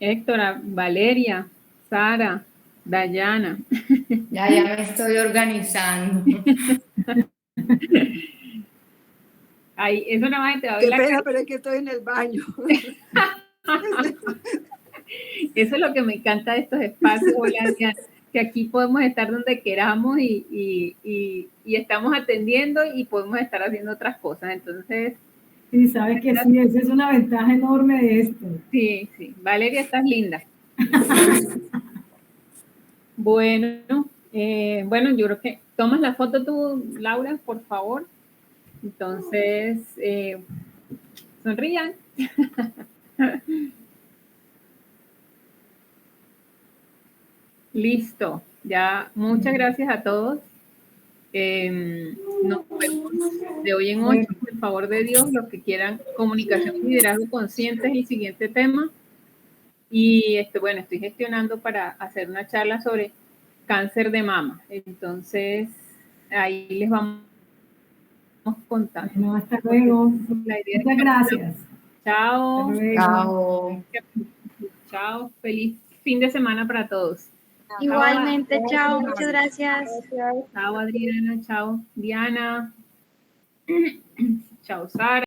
Héctora, Valeria, Sara, Dayana. Ya me estoy organizando. Ay, eso nada más te va a Qué ver la pena, cara. pero es que estoy en el baño. Eso es lo que me encanta de estos espacios, Adriana, que aquí podemos estar donde queramos y estamos atendiendo y podemos estar haciendo otras cosas. Entonces, Sí, sabes que sí, esa es una ventaja enorme de esto. sí, sí. Valeria, estás linda. Bueno, yo creo que tomas la foto tú, Laura, por favor. Entonces, sonrían. Listo. Ya, muchas gracias a todos. Nos vemos de hoy en 8, por favor de Dios, los que quieran comunicación y liderazgo consciente es el siguiente tema. Y bueno, estoy gestionando para hacer una charla sobre cáncer de mama. Entonces, ahí les vamos contando. Bueno, hasta luego. Muchas gracias. Chao. Chao. Chao. Feliz fin de semana para todos. Igualmente, chao, muchas gracias. Chao, Adriana. Chao, Diana. Chao, Sara.